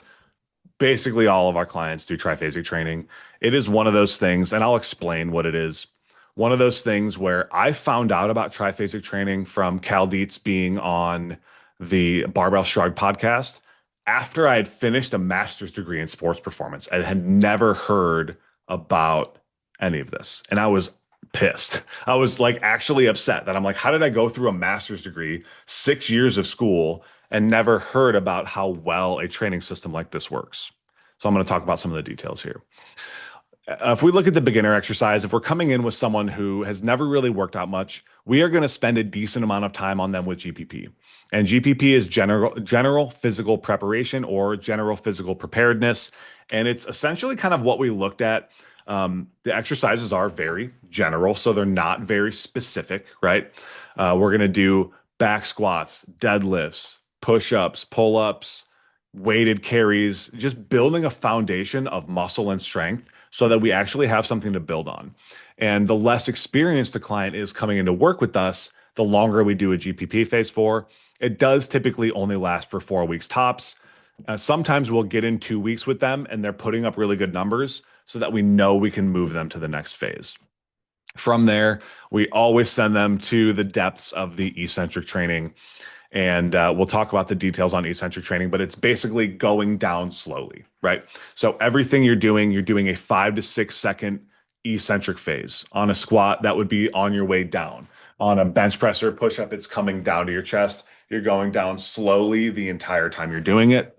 Speaker 2: basically all of our clients do triphasic training. It is one of those things, and I'll explain what it is. One of those things where I found out about triphasic training from Cal Dietz being on the Barbell Shrug podcast after I had finished a master's degree in sports performance. I had never heard about any of this, and I was pissed. I was like actually upset that I'm like, how did I go through a master's degree, 6 years of school, and never heard about how well a training system like this works? So I'm going to talk about some of the details here. If we look at the beginner exercise, if we're coming in with someone who has never really worked out much, we are going to spend a decent amount of time on them with GPP. And GPP is general physical preparation or general physical preparedness. And it's essentially kind of what we looked at. The exercises are very general, so they're not very specific, right? We're going to do back squats, deadlifts, push-ups, pull-ups, weighted carries, just building a foundation of muscle and strength so that we actually have something to build on. And the less experienced the client is coming into work with us, the longer we do a GPP phase for. It does typically only last for 4 weeks tops. Sometimes we'll get in 2 weeks with them and they're putting up really good numbers so that we know we can move them to the next phase. From there, we always send them to the depths of the eccentric training. And we'll talk about the details on eccentric training, but it's basically going down slowly, right? So everything you're doing a 5 to 6 second eccentric phase. On a squat, that would be on your way down. On a bench press or push up, it's coming down to your chest. You're going down slowly the entire time you're doing it.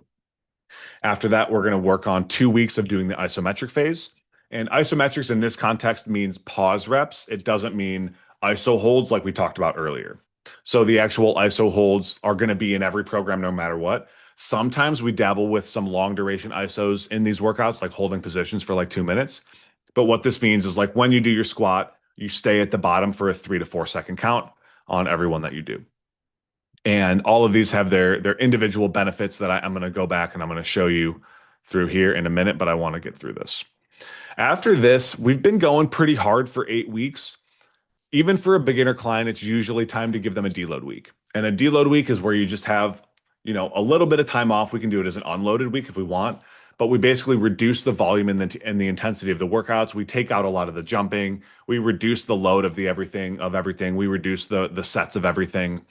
Speaker 2: After that, we're going to work on 2 weeks of doing the isometric phase. And isometrics in this context means pause reps. It doesn't mean iso holds like we talked about earlier. So the actual ISO holds are going to be in every program no matter what. Sometimes we dabble with some long duration ISOs in these workouts, like holding positions for like 2 minutes. But what this means is like when you do your squat, you stay at the bottom for a 3 to 4 second count on every one that you do. And all of these have their individual benefits that I'm going to go back and I'm going to show you through here in a minute, but I want to get through this. After this, we've been going pretty hard for 8 weeks. Even for a beginner client, it's usually time to give them a deload week. And a deload week is where you just have, a little bit of time off. We can do it as an unloaded week if we want, but we basically reduce the volume and the intensity of the workouts. We take out a lot of the jumping. We reduce the load of everything. We reduce the sets of everything.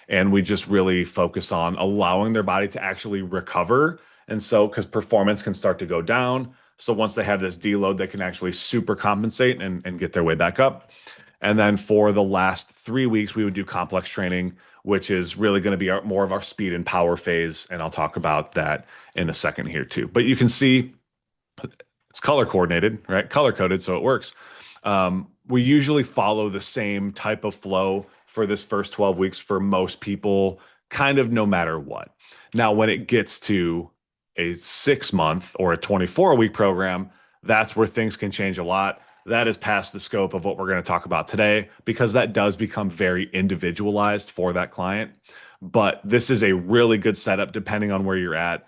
Speaker 2: And we just really focus on allowing their body to actually recover. And so, because performance can start to go down. So once they have this deload, they can actually super compensate and get their way back up. And then for the last 3 weeks, we would do complex training, which is really going to be more of our speed and power phase. And I'll talk about that in a second here too. But you can see it's color coordinated, right? Color coded, so it works. We usually follow the same type of flow for this first 12 weeks for most people, kind of no matter what. Now, when it gets to a 6 month or a 24-week program, that's where things can change a lot. That is past the scope of what we're going to talk about today because that does become very individualized for that client. But this is a really good setup depending on where you're at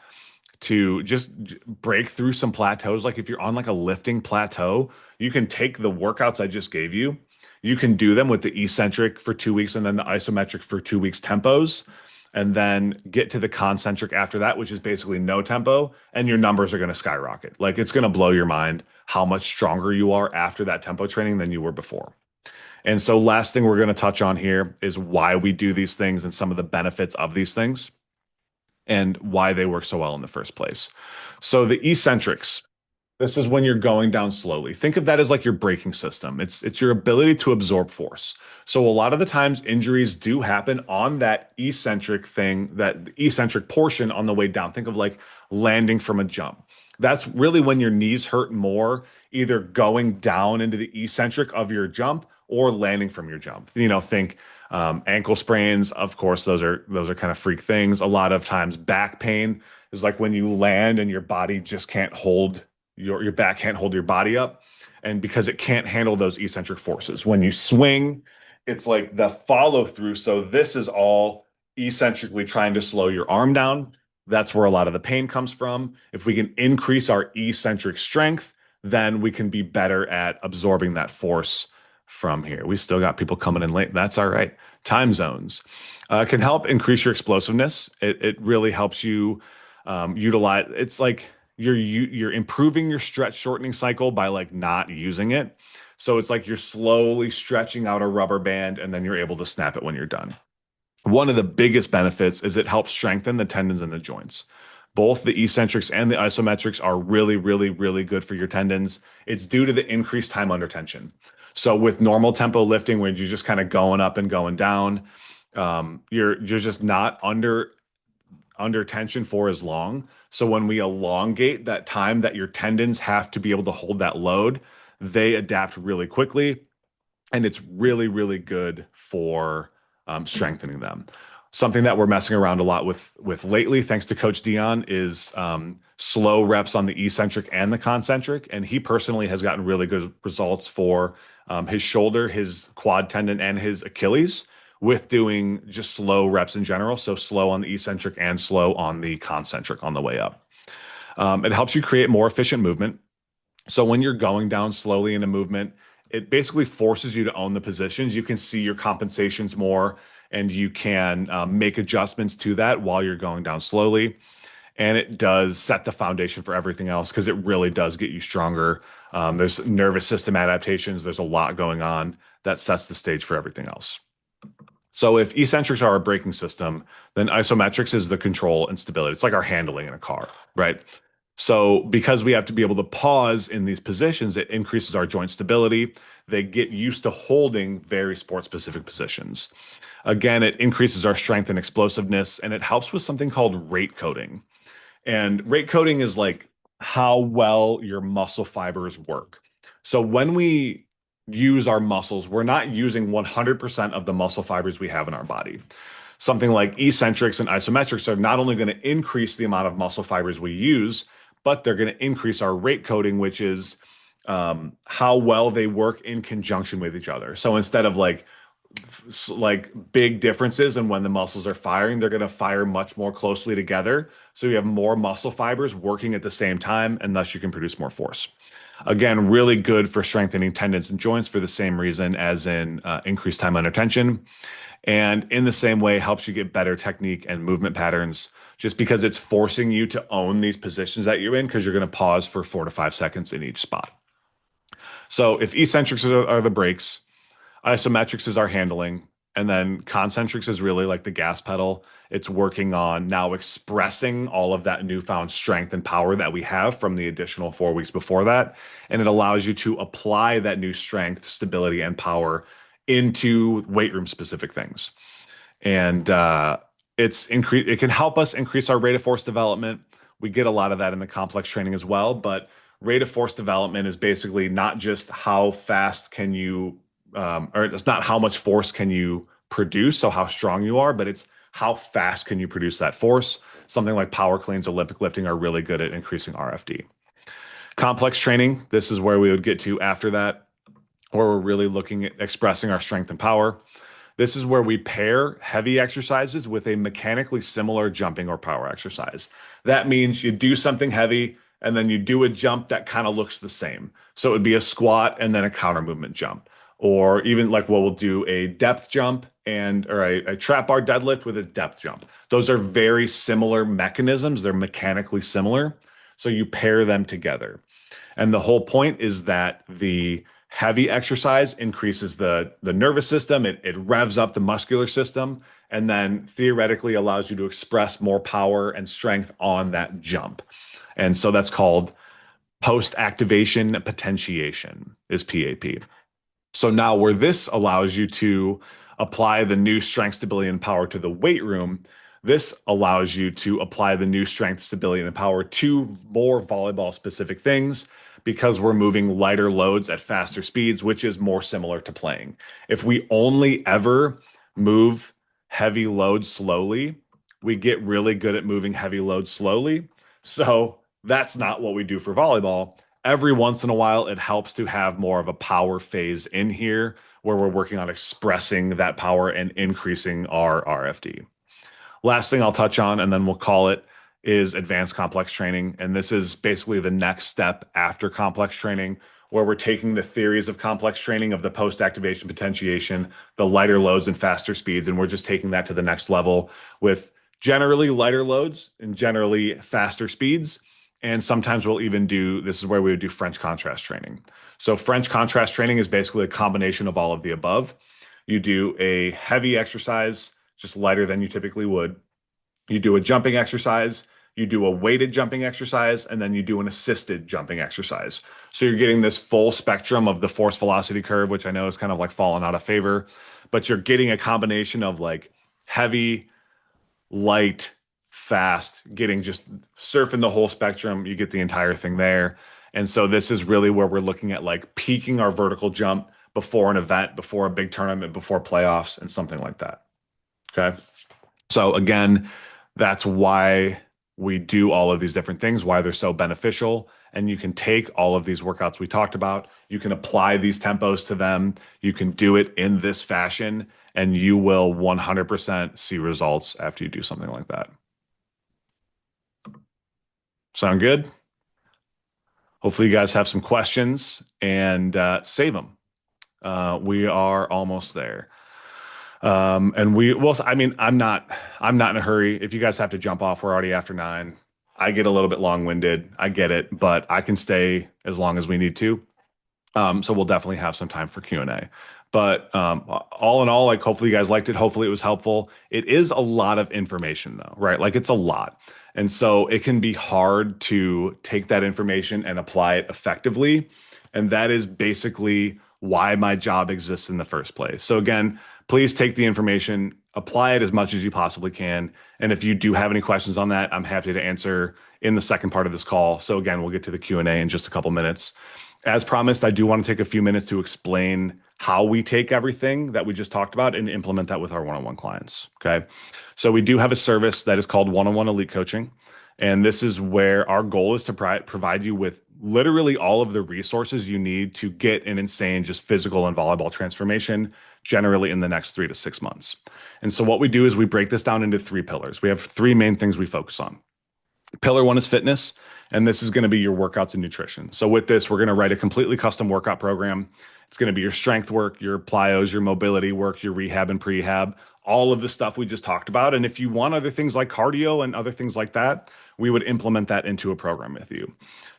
Speaker 2: to just break through some plateaus. Like if you're on like a lifting plateau, you can take the workouts I just gave you. You can do them with the eccentric for 2 weeks and then the isometric for 2 weeks tempos, and then get to the concentric after that, which is basically no tempo, and your numbers are going to skyrocket. Like it's going to blow your mind how much stronger you are after that tempo training than you were before. And so last thing we're going to touch on here is why we do these things and some of the benefits of these things and why they work so well in the first place. So the eccentrics, this is when you're going down slowly. Think of that as like your braking system. It's your ability to absorb force. So a lot of the times injuries do happen on that eccentric thing, that eccentric portion on the way down. Think of like landing from a jump. That's really when your knees hurt more, either going down into the eccentric of your jump or landing from your jump. Think ankle sprains. Of course, those are kind of freak things. A lot of times back pain is like when you land and your body just can't hold your back can't hold your body up, and because it can't handle those eccentric forces. When you swing, it's like the follow through. So this is all eccentrically trying to slow your arm down. That's where a lot of the pain comes from. If we can increase our eccentric strength, then we can be better at absorbing that force from here. We still got people coming in late. That's all right. Time zones can help increase your explosiveness. It really helps you utilize. It's like you're improving your stretch shortening cycle by like not using it. So it's like you're slowly stretching out a rubber band and then you're able to snap it when you're done. One of the biggest benefits is it helps strengthen the tendons and the joints. Both the eccentrics and the isometrics are really, really, really good for your tendons. It's due to the increased time under tension. So with normal tempo lifting, where you're just kind of going up and going down, you're just not under tension for as long. So when we elongate that time that your tendons have to be able to hold that load, they adapt really quickly, and it's really, really good for strengthening them. Something that we're messing around a lot with lately, thanks to Coach Dion, is slow reps on the eccentric and the concentric. And he personally has gotten really good results for his shoulder, his quad tendon, and his Achilles with doing just slow reps in general. So slow on the eccentric and slow on the concentric on the way up. It helps you create more efficient movement. So when you're going down slowly in a movement, it basically forces you to own the positions. You can see your compensations more, and you can make adjustments to that while you're going down slowly. And it does set the foundation for everything else because it really does get you stronger. There's nervous system adaptations. There's a lot going on that sets the stage for everything else. So if eccentrics are our braking system, then isometrics is the control and stability. It's like our handling in a car, right? So because we have to be able to pause in these positions, it increases our joint stability. They get used to holding very sport specific positions. Again, it increases our strength and explosiveness, and it helps with something called rate coding. And rate coding is like how well your muscle fibers work. So when we use our muscles, we're not using 100% of the muscle fibers we have in our body. Something like eccentrics and isometrics are not only going to increase the amount of muscle fibers we use, but they're going to increase our rate coding, which is how well they work in conjunction with each other. So instead of like big differences in when the muscles are firing, they're going to fire much more closely together. So you have more muscle fibers working at the same time, and thus you can produce more force. Again, really good for strengthening tendons and joints for the same reason as in increased time under tension. And in the same way, helps you get better technique and movement patterns just because it's forcing you to own these positions that you're in because you're going to pause for 4 to 5 seconds in each spot. So if eccentrics are the brakes, isometrics is our handling, and then concentrics is really like the gas pedal. It's working on now expressing all of that newfound strength and power that we have from the additional 4 weeks before that. And it allows you to apply that new strength, stability, and power into weight room specific things. And it can help us increase our rate of force development. We get a lot of that in the complex training as well, but rate of force development is basically not just how fast can you or it's not how much force can you produce, so how strong you are, but it's how fast can you produce that force. Something like power cleans, Olympic lifting are really good at increasing RFD. Complex training, this is where we would get to after that, where we're really looking at expressing our strength and power. This is where we pair heavy exercises with a mechanically similar jumping or power exercise. That means you do something heavy and then you do a jump that kind of looks the same. So it would be a squat and then a counter movement jump. Or even like we'll do a depth jump or a trap bar deadlift with a depth jump. Those are very similar mechanisms. They're mechanically similar. So you pair them together. And the whole point is that the heavy exercise increases the nervous system, it revs up the muscular system, and then theoretically allows you to express more power and strength on that jump. And so that's called post-activation potentiation, is PAP. So now where this allows you to apply the new strength, stability, and power to the weight room, this allows you to apply the new strength, stability, and power to more volleyball specific things because we're moving lighter loads at faster speeds, which is more similar to playing. If we only ever move heavy loads slowly, we get really good at moving heavy loads slowly. So that's not what we do for volleyball. Every once in a while, it helps to have more of a power phase in here where we're working on expressing that power and increasing our RFD. Last thing I'll touch on, and then we'll call it, is advanced complex training. And this is basically the next step after complex training, where we're taking the theories of complex training of the post-activation potentiation, the lighter loads and faster speeds, and we're just taking that to the next level with generally lighter loads and generally faster speeds. And sometimes we'll even this is where we would do French contrast training. So French contrast training is basically a combination of all of the above. You do a heavy exercise, just lighter than you typically would. You do a jumping exercise, you do a weighted jumping exercise, and then you do an assisted jumping exercise. So you're getting this full spectrum of the force velocity curve, which I know is kind of like fallen out of favor, but you're getting a combination of like heavy, light, fast, getting just surfing the whole spectrum. You get the entire thing there. And so this is really where we're looking at like peaking our vertical jump before an event, before a big tournament, before playoffs, and something like that. Okay. So again, that's why we do all of these different things, why they're so beneficial. And you can take all of these workouts we talked about, you can apply these tempos to them, you can do it in this fashion, and you will 100% see results after you do something like that. Sound good? Hopefully, you guys have some questions and save them. We are almost there. And we will, I mean, I'm not in a hurry. If you guys have to jump off, we're already after 9. I get a little bit long-winded. I get it, but I can stay as long as we need to. So we'll definitely have some time for Q&A. But all in all, like hopefully you guys liked it. Hopefully it was helpful. It is a lot of information though, right? Like it's a lot. And so it can be hard to take that information and apply it effectively. And that is basically why my job exists in the first place. So again, please take the information, apply it as much as you possibly can. And if you do have any questions on that, I'm happy to answer in the second part of this call. So again, we'll get to the Q&A in just a couple minutes. As promised, I do want to take a few minutes to explain how we take everything that we just talked about and implement that with our one-on-one clients. Okay. So we do have a service that is called one-on-one elite coaching. And this is where our goal is to provide you with literally all of the resources you need to get an insane, just physical and volleyball transformation, generally in the next 3 to 6 months. And so what we do is we break this down into 3 pillars. We have 3 main things we focus on. Pillar 1 is fitness, and this is going to be your workouts and nutrition. So with this, we're going to write a completely custom workout program. It's going to be your strength work, your plyos, your mobility work, your rehab and prehab, all of the stuff we just talked about. And if you want other things like cardio and other things like that, we would implement that into a program with you.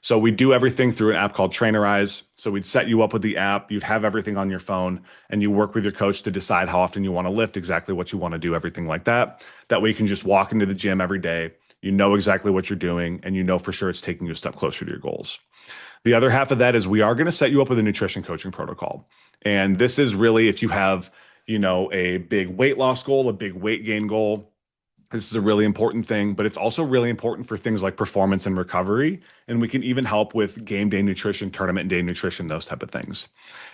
Speaker 2: So we do everything through an app called Trainerize. So we'd set you up with the app, you'd have everything on your phone, and you work with your coach to decide how often you want to lift, exactly what you want to do, everything like that. That way you can just walk into the gym every day, you know exactly what you're doing, and you know for sure it's taking you a step closer to your goals. The other half of that is we are going to set you up with a nutrition coaching protocol. And this is really if you have, a big weight loss goal, a big weight gain goal. This is a really important thing, but it's also really important for things like performance and recovery. And we can even help with game day nutrition, tournament day nutrition, those type of things.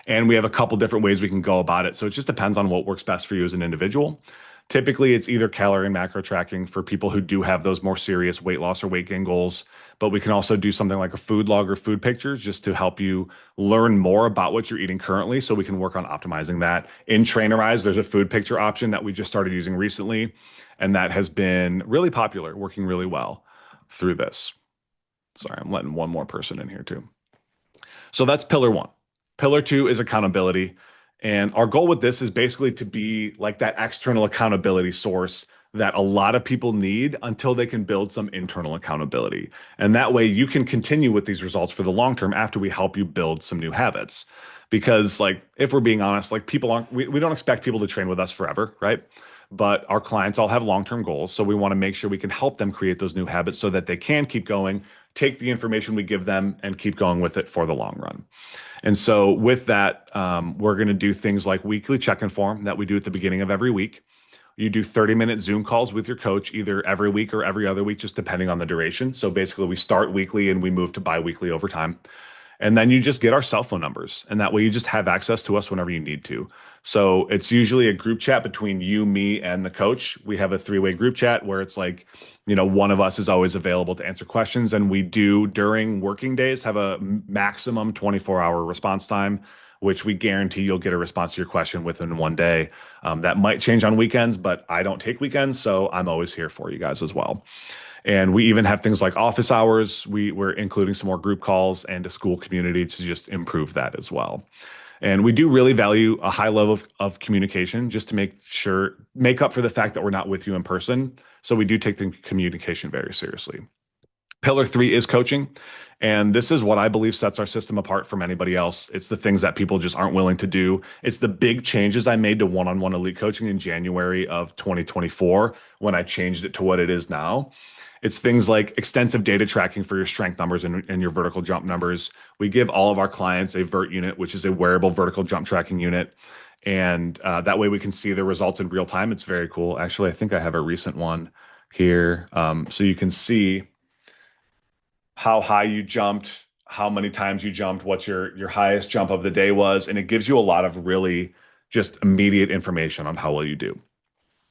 Speaker 2: And we have a couple different ways we can go about it. So it just depends on what works best for you as an individual. Typically, it's either calorie and macro tracking for people who do have those more serious weight loss or weight gain goals. But we can also do something like a food log or food pictures just to help you learn more about what you're eating currently so we can work on optimizing that. In Trainerize, there's a food picture option that we just started using recently, and that has been really popular, working really well through this. Sorry, I'm letting one more person in here too. So that's pillar 1. Pillar 2 is accountability. And our goal with this is basically to be like that external accountability source that a lot of people need until they can build some internal accountability. And that way you can continue with these results for the long term after we help you build some new habits. Because like, if we're being honest, like we don't expect people to train with us forever, right? But our clients all have long-term goals. So we want to make sure we can help them create those new habits so that they can keep going, take the information we give them and keep going with it for the long run. And so with that, we're going to do things like weekly check-in form that we do at the beginning of every week. You do 30-minute Zoom calls with your coach, either every week or every other week, just depending on the duration. So basically we start weekly and we move to bi-weekly over time. And then you just get our cell phone numbers. And that way you just have access to us whenever you need to. So it's usually a group chat between you, me, and the coach. We have a 3-way group chat where it's like, one of us is always available to answer questions. And we do during working days have a maximum 24-hour response time, which we guarantee you'll get a response to your question within 1 day. That might change on weekends, but I don't take weekends. So I'm always here for you guys as well. And we even have things like office hours. We're including some more group calls and a school community to just improve that as well. And we do really value a high level of communication just to make up for the fact that we're not with you in person. So we do take the communication very seriously. Pillar 3 is coaching. And this is what I believe sets our system apart from anybody else. It's the things that people just aren't willing to do. It's the big changes I made to one-on-one elite coaching in January of 2024 when I changed it to what it is now. It's things like extensive data tracking for your strength numbers and your vertical jump numbers. We give all of our clients a vert unit, which is a wearable vertical jump tracking unit. And that way we can see the results in real time. It's very cool. Actually, I think I have a recent one here. So you can see how high you jumped, how many times you jumped, what your highest jump of the day was, and it gives you a lot of really just immediate information on how well you do.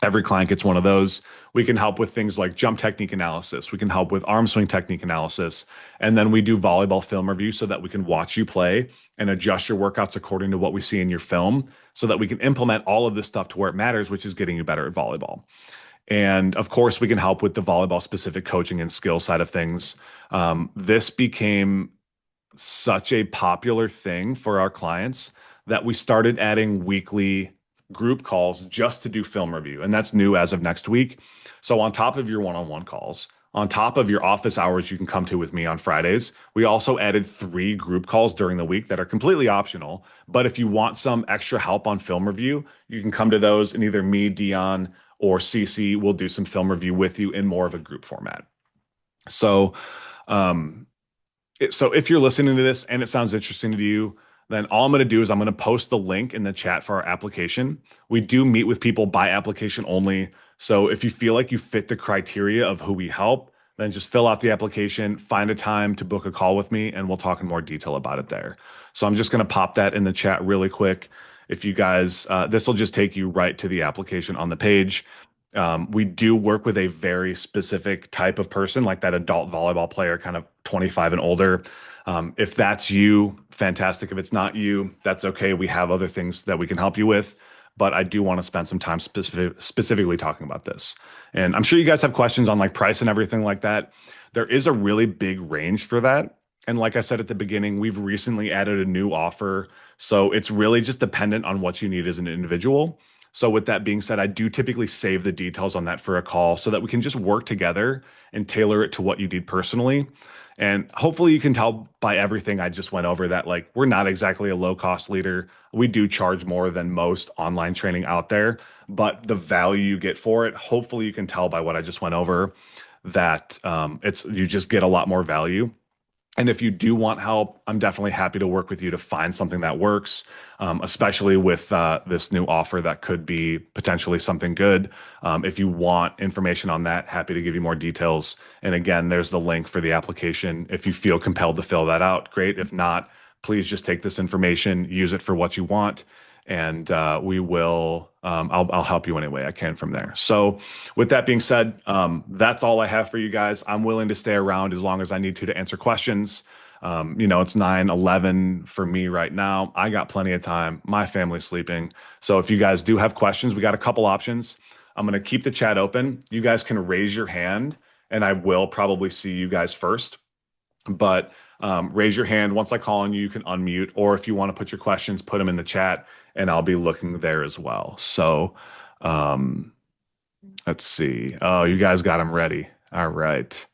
Speaker 2: Every client gets one of those. We can help with things like jump technique analysis. We can help with arm swing technique analysis. And then we do volleyball film review so that we can watch you play and adjust your workouts according to what we see in your film so that we can implement all of this stuff to where it matters, which is getting you better at volleyball. And of course, we can help with the volleyball specific coaching and skill side of things. This became such a popular thing for our clients that we started adding weekly group calls just to do film review. And that's new as of next week. So, on top of your one on one calls, on top of your office hours you can come to with me on Fridays, we also added 3 group calls during the week that are completely optional. But if you want some extra help on film review, you can come to those, and either me, Dion, or CC will do some film review with you in more of a group format. So, um, so if you're listening to this and it sounds interesting to you, then all I'm going to do is I'm going to post the link in the chat for our application. We do meet with people by application only. So if you feel like you fit the criteria of who we help, then just fill out the application, find a time to book a call with me, and we'll talk in more detail about it there. So I'm just going to pop that in the chat really quick. If you guys, this will just take you right to the application on the page. We do work with a very specific type of person, like that adult volleyball player, kind of 25 and older. If that's you, fantastic. If it's not you, that's okay. We have other things that we can help you with. But I do want to spend some time specifically talking about this. And I'm sure you guys have questions on like price and everything like that. There is a really big range for that. And like I said at the beginning, we've recently added a new offer. So it's really just dependent on what you need as an individual. So with that being said, I do typically save the details on that for a call so that we can just work together and tailor it to what you need personally. And hopefully you can tell by everything I just went over that like we're not exactly a low cost leader. We do charge more than most online training out there, but the value you get for it, hopefully you can tell by what I just went over that it's you just get a lot more value. And if you do want help, I'm definitely happy to work with you to find something that works, especially with this new offer that could be potentially something good. If you want information on that, happy to give you more details. And again, there's the link for the application. If you feel compelled to fill that out, great. If not, please just take this information, use it for what you want, and we will. I'll help you any way I can from there. So, with that being said, that's all I have for you guys. I'm willing to stay around as long as I need to answer questions. It's 9:11 for me right now. I got plenty of time. My family's sleeping. So if you guys do have questions, we got a couple options. I'm going to keep the chat open. You guys can raise your hand, and I will probably see you guys first. But raise your hand. Once I call on you, you can unmute. Or if you want to put your questions, put them in the chat, and I'll be looking there as well. So um, let's see. Oh, you guys got them ready. All right.